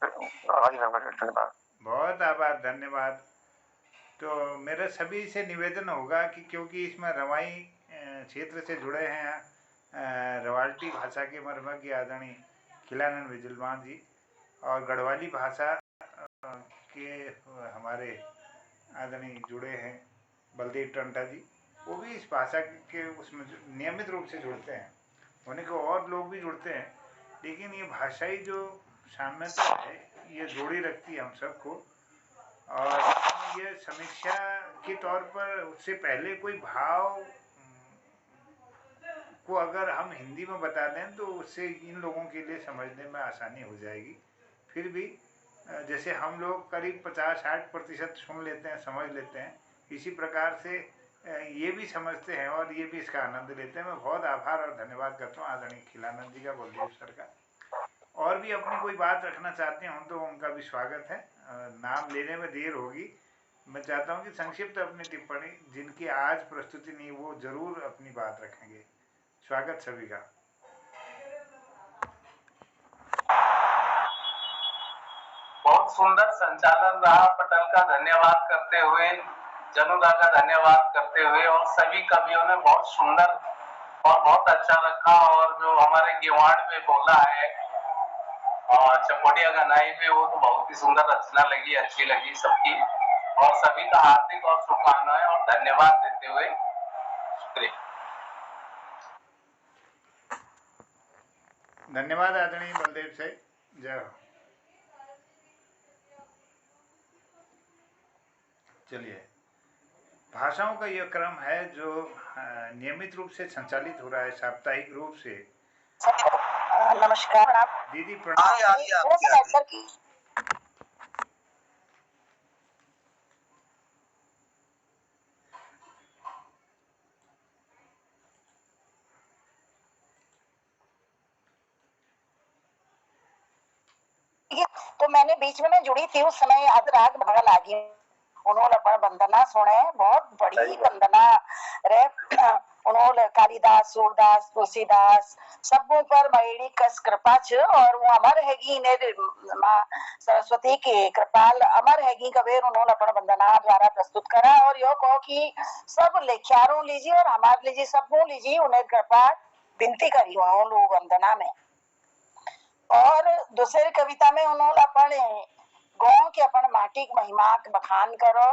धन्यवाद। बहुत आभार, धन्यवाद। तो मेरा सभी से निवेदन होगा कि क्योंकि इसमें रवाई क्षेत्र से जुड़े हैं रवाल्टी भाषा के मर्मज्ञ आदरणीय खिलानंद विजलवान जी, और गढ़वाली भाषा के हमारे आदरणीय जुड़े हैं बलदेव टंटा जी, वो भी इस भाषा के उसमें नियमित रूप से जुड़ते हैं। होने को और लोग भी जुड़ते हैं, लेकिन ये भाषाई जो साम्यता है ये जोड़ी रखती है हम सबको। और ये समीक्षा के तौर पर उससे पहले कोई भाव को अगर हम हिंदी में बता दें तो उससे इन लोगों के लिए समझने में आसानी हो जाएगी। फिर भी जैसे हम लोग करीब 50-60% सुन लेते हैं, समझ लेते हैं, इसी प्रकार से ये भी समझते हैं और ये भी इसका आनंद लेते हैं। मैं बहुत आभार और धन्यवाद करता हूँ आदरणीय खिलानंद जी का, बलदेव सर का। और भी अपनी कोई बात रखना चाहते हों तो उनका भी स्वागत है। नाम लेने में देर होगी। मैं चाहता हूँ कि संक्षिप्त अपनी टिप्पणी जिनकी आज प्रस्तुति नहीं वो जरूर अपनी बात रखेंगे। स्वागत सभी का। बहुत सुंदर संचालन रहा पटल का, धन्यवाद करते हुए, जनुदा का धन्यवाद करते हुए, और सभी कवियों ने बहुत सुंदर और बहुत अच्छा रखा। और जो हमारे गिवाड़ में बोला है और चपोटिया गनाई में, वो तो बहुत ही सुंदर रचना लगी, अच्छी लगी सबकी। और सभी का हार्दिक और शुभकामनाएं और धन्यवाद देते हुए शुक्रिया। धन्यवाद आदरणीय बलदेव से। जय हो। चलिए, भाषाओं का यह क्रम है जो नियमित रूप से संचालित हो रहा है साप्ताहिक रूप से। नमस्कार दीदी प्रणाम। तो मैंने बीच में जुड़ी थी उस समय राग भगल आगी उन्होंने अपन वंदना सुने, बहुत बड़ी वंदना रे। उन्होंने कालिदास, सूरदास, तुलसीदास सबों पर मयड़ी कस कृपा छ, और वो अमर हैगी ने माँ सरस्वती की कृपाल अमर हैगी कबीर उन्होंने अपन वंदना द्वारा प्रस्तुत करा। और यो कहो कि सब लेख्यारों लीजिए और हमारे लीजिए, सबों लीजिए, उन्हें कृपा विनती करी उन्होंने वंदना में। और दूसरी कविता में उन्होंने अपने गाँव के अपन माटी की महिमा के बखान करो,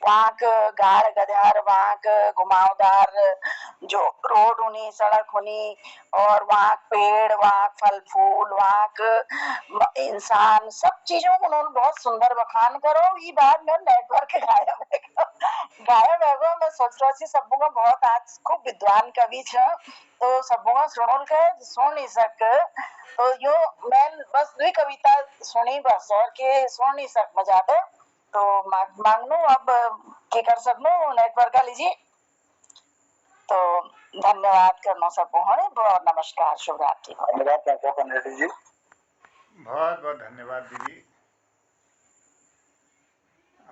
वहाँ गार गधार, वहाँ घुमावदार जो रोड होनी, सड़क होनी, और वहाँ पेड़, वहाँ फल फूल, वहाँ इंसान, सब चीजों को उन्होंने बहुत सुंदर बखान करो। ये बात में नेटवर्क गायब है। मैं सोच रहा थी सबों का बहुत आज खूब विद्वान कवि छ, तो सबों का सुन नहीं सक, तो यो मैं बस दुई कविता सुनी बस, और के सुन नहीं सक मजा दे, तो मांगनू अब के कर सकनू नेटवर्क का लीजिए। तो धन्यवाद करना सबको, हाँ बहुत नमस्कार, शुभ रात्रि। धन्यवाद जी, बहुत बहुत धन्यवाद दीदी।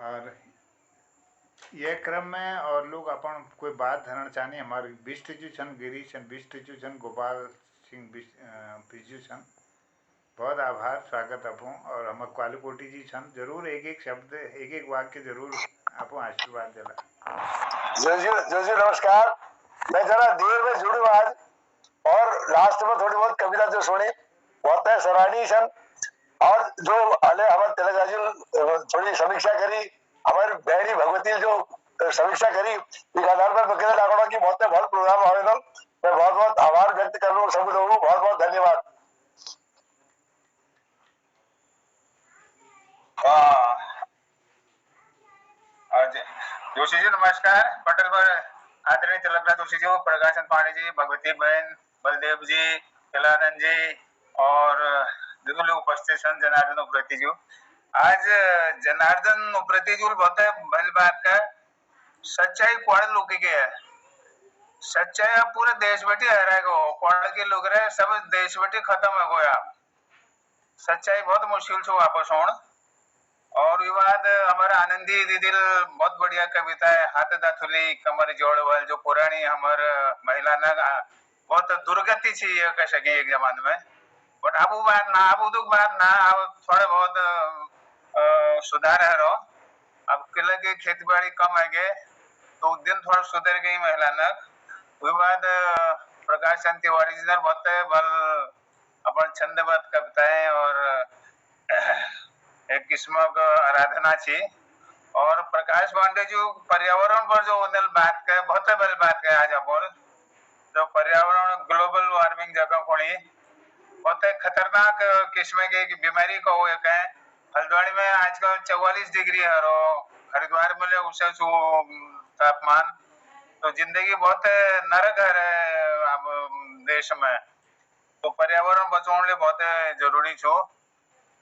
और ये क्रम में और लोग अपन कोई बात धरण चाहने हमारे विष्टुचन गिरीश, विष्टुचन गोपाल सिंह बिजूसन, बहुत आभार, स्वागत अपो। और हम कालुकोटी जी छन, जरूर एक एक शब्द, एक एक वाक्य जरूर आपको आशीर्वाद दिला। जी नमस्कार। मैं जरा देर में जुड़ू आज, और लास्ट में थोड़ी बहुत कविता जो सुनी बहुत है सराहनीय सन, और जो अले हमारे तिलक थोड़ी समीक्षा करी, हमारी बहनी भगवती जो समीक्षा करी, इस आधार पर बकेरा लागोड़ा की बहुत प्रोग्राम आवेदन, मैं बहुत बहुत आभार व्यक्त कर रहा हूँ सभी लोगों को, बहुत बहुत धन्यवाद। जोशी जी नमस्कार। पटेल पर आदरणीय तिलकराज जोशी जी, प्रकाशन पांडे जी, भगवती बहन, बलदेव जी, कलानंद जी, और जो उपस्थित सन जनार्दन उप्रेती जी। आज जनार्दन उप्रेती जी बहुत भल बात का सच्चाई क्वाड़ लोग के है, सच्चाई पूरे देश बैठी हरा गो, क्वाड़ के लोग रहे सब देश बैठी खत्म हो गया। सच्चाई बहुत मुश्किल से वापस होना, और विवाद हमारा आनंदी दीदिल बहुत बढ़िया कविता है, हाथ दाथुली कमर जोड़वल, जो पुरानी हमार महिला ना बहुत दुर्गति थी ये कह सके एक जमाने में। बट अब वो बात ना, अब उदुक बात ना, अब थोड़े बहुत सुधार है रो। अब किले की खेती बाड़ी कम है गए तो उस दिन थोड़ा सुधर गई महिला न। विवाद प्रकाश चंद तिवारी जी ने बहुत बल अपन छंदबद्ध कविताएं और एक किस्म का आराधना थी। और प्रकाश पांडे जी पर्यावरण पर जो उन्हें बात करे, बहुत बड़ी बात है आज अपन जो पर्यावरण ग्लोबल वार्मिंग जगह खोली बहुत खतरनाक किस्म की बीमारी को वो एक है। हल्द्वानी में आजकल 44 डिग्री है रो, हरिद्वार में ले उसे तापमान, तो जिंदगी बहुत नरक है अब देश में। तो पर्यावरण बचाने बहुत जरूरी छो।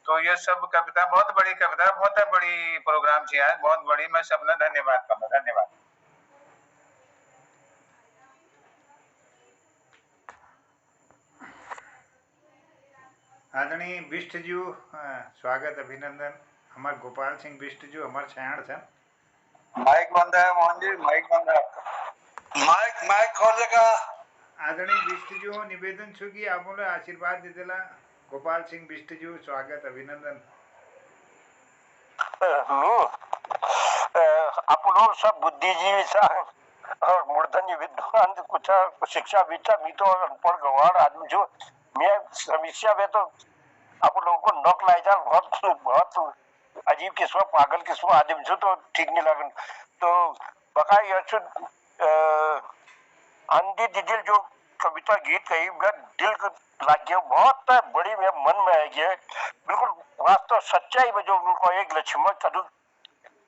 तो ये सब कविता बहुत बड़ी कविता, बहुत बड़ी प्रोग्राम थी आज, बहुत बड़ी। मैं सबने धन्यवाद करना, धन्यवाद। आदरणीय बिष्ट जी स्वागत अभिनंदन। हमारे गोपाल सिंह बिष्ट जी हमारे छाण थे। माइक बंद है मोहन जी, माइक बंद है आपका। माइक खोलेगा। आदरणीय बिष्ट जी निवेदन छू कि आप लोग आशीर्वाद दे देला। गोपाल सिंह बिष्ट जी स्वागत अभिनंदन। आपण सब बुद्धिजीवी सा और मूर्धन्य विद्वान कुछ शिक्षा विद्या भी तो अनपढ़ गंवार आदमी जो मैं समीक्षा में तो आप लोगों को नक लाई जा बहुत बहुत अजीब किस्म पागल किस्म आदमी जो तो ठीक नहीं लगन। तो बका यह आंधी दिदिल जो कविता गीत कही दिल को लग गया, बहुत बड़ी मेरे मन में आई है, बिल्कुल वास्तव सच्चाई में जो उनको एक लक्ष्मण कदू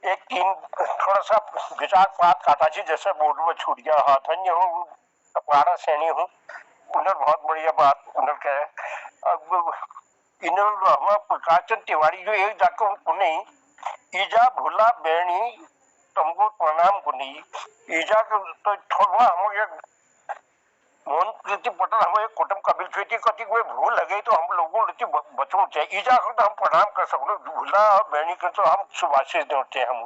एक तीन थोड़ा सा विचार पात काटा जी जैसे बोर्ड में छूट गया हाथ अन्य हो पारा सैनी हूँ उन्हें बहुत बढ़िया बात उन्हें कहे। अब इन्होंने हमारा प्रकाशन तिवारी जो एक जाकर उन्हें ईजा भूला बेणी तुमको प्रणाम कुनी ईजा तो थोड़ा हम मोहन प्रीति पटेल हमें कुटुंब कबिल फेटी कति कोई भूल लगे तो हम लोगों ने बचना चाहिए। ईजा को तो हम प्रणाम कर सकते, भूला और बहनी को तो हम सुभाषित देते हैं। हम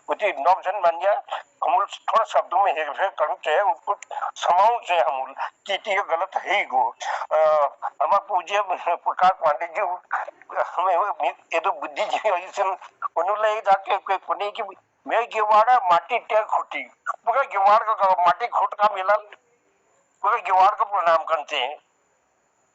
उसी नौजन बन गया, हम थोड़ा शब्दों में हेरफेर करना चाहिए, उसको समाओ चाहिए। हम कि ये गलत है ही गो। हमारे पूज्य प्रकाश पांडे जी हमें ये तो बुद्धि जी उन्होंने जाके कोने की मैं गिवाड़ा माटी टेक खुटी मगर गिवाड़ का माटी खुट का मिला मगर गिवाड़ को प्रणाम करते हैं।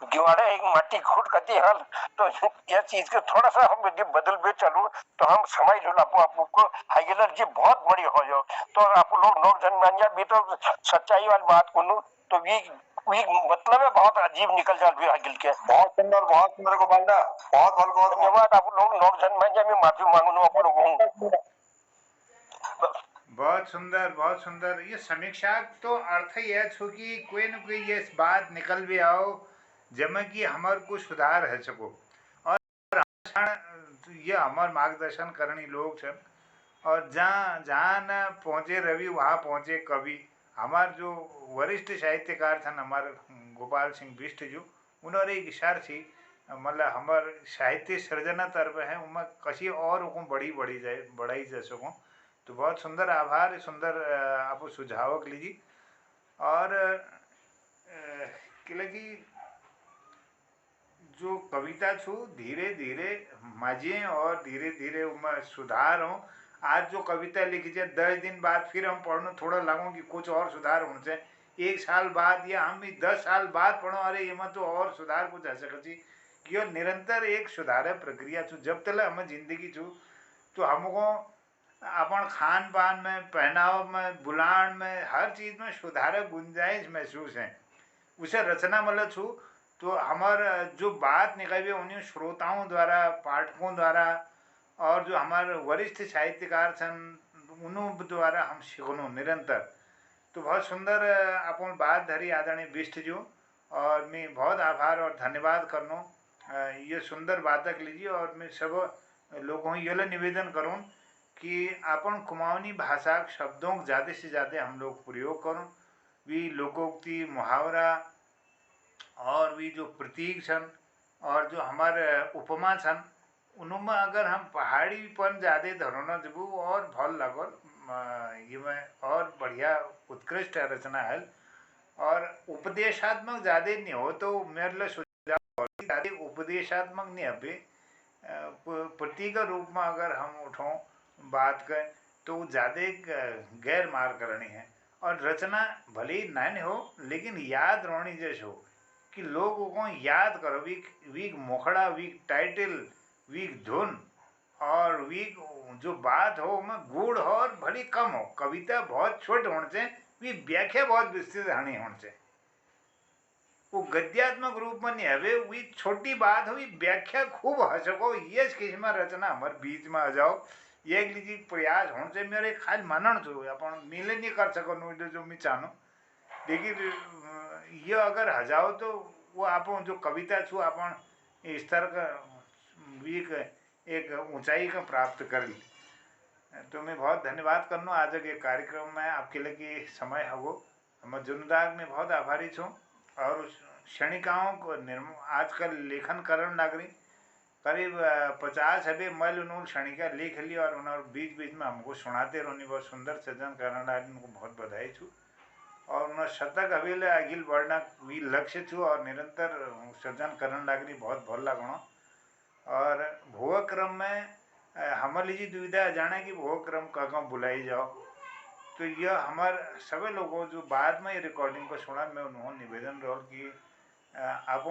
गिवाड़ा एक माटी खुट करती है तो यह चीज को थोड़ा सा हम यदि बदल भी चलो तो हम समझ लो आपको हाइलर जी बहुत बड़ी हो जाओ। तो आप लोग लोग जनमान्या भी तो सच्चाई वाली बात सुनो तो भी मतलब है बहुत अजीब निकल जाए भी हाइल के। बहुत सुंदर गोपालदा, बहुत धन्यवाद। आप लोग लोग जनमान्या में माफी मांगो आप लोगों। बहुत सुंदर, बहुत सुंदर। ये समीक्षा तो अर्थ यह छो कि कोई न कोई ये बात निकल भी आओ जब कि हमार को सुधार है सको और ये हमार मार्गदर्शन करनी लोग छन और जहाँ जहाँ न पहुँचे रवि वहाँ पहुँचे कवि। हमार जो वरिष्ठ साहित्यकार थे हमारे गोपाल सिंह बिष्ट जी उन्होंने एक इशार थी मतलब हमार साहित्य सृजना तरफ है उनमें कसी और बढ़ाई जा सको। तो बहुत सुंदर आभार, सुंदर आप सुझाव लीजिए। और कि जो कविता छू धीरे धीरे मजे और धीरे धीरे उनमें सुधार हो। आज जो कविता लिखी जाए 10 दिन बाद फिर हम पढ़ने थोड़ा लगो कि कुछ और सुधार होना चाहिए। 1 साल बाद या हम भी 10 साल बाद पढ़ो अरे ये तो और सुधार कुछ आ सके कि निरंतर एक सुधार प्रक्रिया छू। जब तक हमें जिंदगी छू तो हमको अपन खान पान में, पहनाव में, बुलान में, हर चीज़ में सुधारक गुंजाइश महसूस है। उसे रचना मतलब छू तो हमार जो बात निकली उन्हीं श्रोताओं द्वारा, पाठकों द्वारा और जो हमारे वरिष्ठ साहित्यकार छन उन्हों द्वारा हम सीखनो निरंतर। तो बहुत सुंदर अपन बात धरी आदरणीय बिष्ट जी और मैं बहुत आभार और धन्यवाद करनो ये सुंदर बातक लीजिए। और मैं सब लोगों ये निवेदन करूँ कि अपन कुमाऊनी भाषा शब्दों को ज़्यादा से ज़्यादा हम लोग प्रयोग करूँ। भी लोकोक्ति, मुहावरा और भी जो प्रतीक छन और जो हमारे उपमा छन उनमें अगर हम पहाड़ीपन ज़्यादा धरोना जबू और भल लागल ये में और बढ़िया उत्कृष्ट रचना है। और उपदेशात्मक ज़्यादा नहीं हो तो मेरे लिए सुझाव ज़्यादा उपदेशात्मक नहीं अभी प्रतीक रूप में अगर हम उठों बात करें तो ज़्यादा गैर मार करनी है। और रचना भले ही नहीं हो लेकिन याद रोनी जैसे हो कि लोगों को याद करो वीक मोखड़ा वीक टाइटल वीक धुन और वीक जो बात हो में गुड़ हो और भली कम हो। कविता बहुत छोट होने से वी व्याख्या बहुत विस्तृत हानि होने से वो गद्यात्मक रूप में नहीं हवे वी छोटी बात हो व्याख्या खूब हो सको ये किस्म रचना हमारे बीच में आ जाओ ये लीजिए प्रयास होने से मेरे खाली मनन छो अपन मिले नहीं कर सको जो मैं चाहूँ लेकिन ये अगर हजाओ तो वो आप जो कविता छू अपन स्तर का वीक एक ऊंचाई का प्राप्त कर ली। तो मैं बहुत धन्यवाद करना आज के कार्यक्रम में आपके लिए समय हो मैं जुनदाग में बहुत आभारी छूँ। और क्षणिकाओं को आजकल लेखन करण नागरी करीब 50 अभी मल उन्होंने क्षणिका लिख ली और उन्होंने बीच बीच में हमको सुनाते रोनी बहुत सुंदर सृजन करण उनको बहुत बधाई छू। और उन्होंने शतक अभी अगिल बढ़ना भी लक्ष्य छू और निरंतर सृजन करण लागरी बहुत भल लगना। और भुव क्रम में हमारी जी दुविधा जाने कि भुव क्रम कहाँ बुलाई जाओ तो यह हमारे सभी लोगों जो बाद में रिकॉर्डिंग को सुना मैं उन्होंने निवेदन रहा कि आप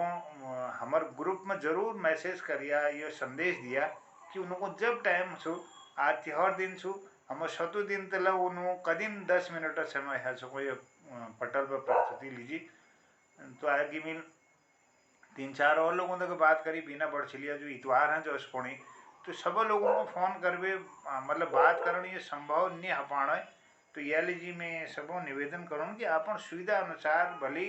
हमारे ग्रुप में जरूर मैसेज करिया ये संदेश दिया कि उनको जब टाइम छू आज त्योहार दिन छू हम शतु दिन तला उन्होंने कदीम 10 मिनट समय है सको ये पटल पर प्रस्तुति लीजिए। तो आगे मिल 3-4 और लोगों तक बात करी बिना बड़छलिया जो इतवार हैं जो अस्पोणी तो सब लोगों को फोन करवे मतलब बात करनी ये संभव नहीं हो पाना है। तो यह लीजिए मैं सबको निवेदन करूँ कि आप सुविधा अनुसार भले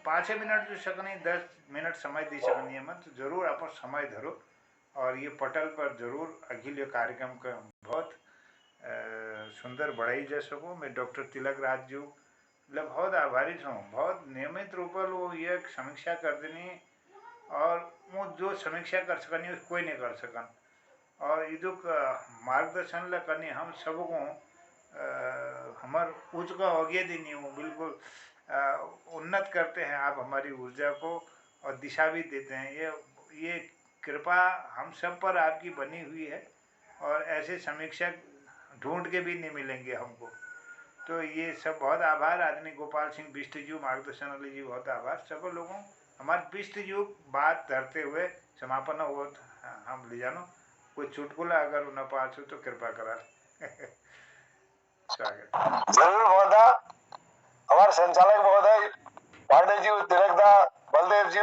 5 मिनट जो सकनी 10 मिनट समय दे सकनी है मत तो जरूर आप समय धरो और ये पटल पर जरूर अखिल कार्यक्रम का बहुत सुंदर बढ़ाई जा सको। मैं डॉक्टर तिलक राज जी बहुत आभारी हूँ बहुत नियमित रूप से वो ये समीक्षा कर देनी और वो जो समीक्षा कर सकनी कोई नहीं कर सकन और ये जो मार्गदर्शन ला करनी हम सबको हमार उच्च का आगे देनी हो बिल्कुल उन्नत करते हैं आप हमारी ऊर्जा को और दिशा भी देते हैं। ये कृपा हम सब पर आपकी बनी हुई है और ऐसे समीक्षक ढूंढ के भी नहीं मिलेंगे हमको। तो ये सब बहुत आभार आदमी गोपाल सिंह बिष्ट जी मार्गदर्शन वाले जी बहुत आभार सब लोगों हमारे बिष्ट जी बात धरते हुए समापन हो हम ले जानो कोई चुटकुला अगर उन्हें पास हो तो कृपा करा स्वागत जरूर महोदय हमारे संचालक महोदय पांडे जी तिलकदा बलदेव जी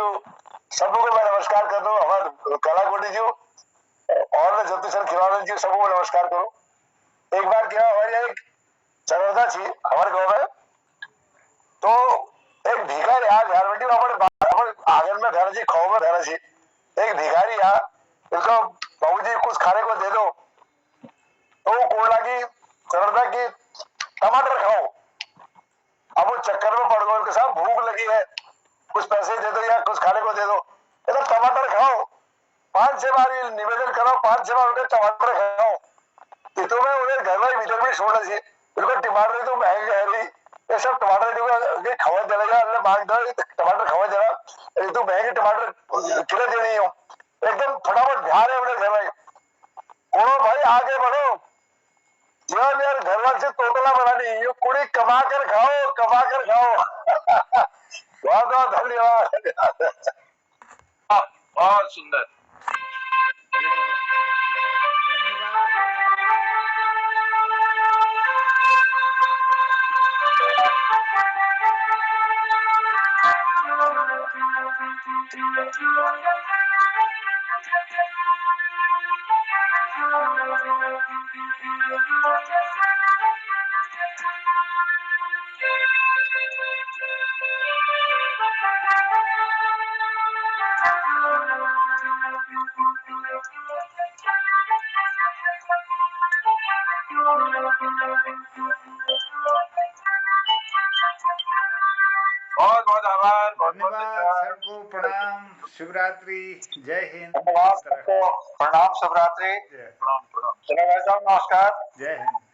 सबको मैं नमस्कार कर दूं हमारे कलाकोटी जी और ज्योतिषर खिलौना जी सबको नमस्कार करूं। एक बार क्या हमारी एक चरदा थी हमारे गाँव में तो एक भिखारी आज घर बेटी आंगन में घर जी खाओ में घर जी एक भिखारी आ इसको बाबूजी कुछ खाने को दे दो तो वो कौन लगी चरदा की टमाटर खाओ। अब वो चक्कर में पड़ गए उनके साथ भूख लगी है कुछ पैसे दे दो या कुछ खाने को दे दो इधर टमाटर खाओ 5-6 बार निवेदन करो 5-6 बार उनके टमाटर खाओ तो मैं उन्हें घर में भीतर भी छोड़ दी उनको टमाटर तो महंगे है रही ये सब टमाटर खवा देगा अल्लाह मांग दो टमाटर खवा देगा ये तो महंगे टमाटर किलो देनी हो एकदम फटाफट ध्यान है उन्हें घर में बोलो भाई आगे बढ़ो जीवन यार घर वाले से तोतला बनानी ये कुड़ी कमा कर खाओ बहुत बहुत धन्यवाद बहुत सुंदर बहुत बहुत आभार बहुत बहुत धन्यवाद धन्यवाद सबको प्रणाम शिवरात्रि, जय हिंद। धन्यवाद सबको, प्रणाम, शिवरात्रि। जय चलो भाई साहब, नमस्कार। जय हिंद।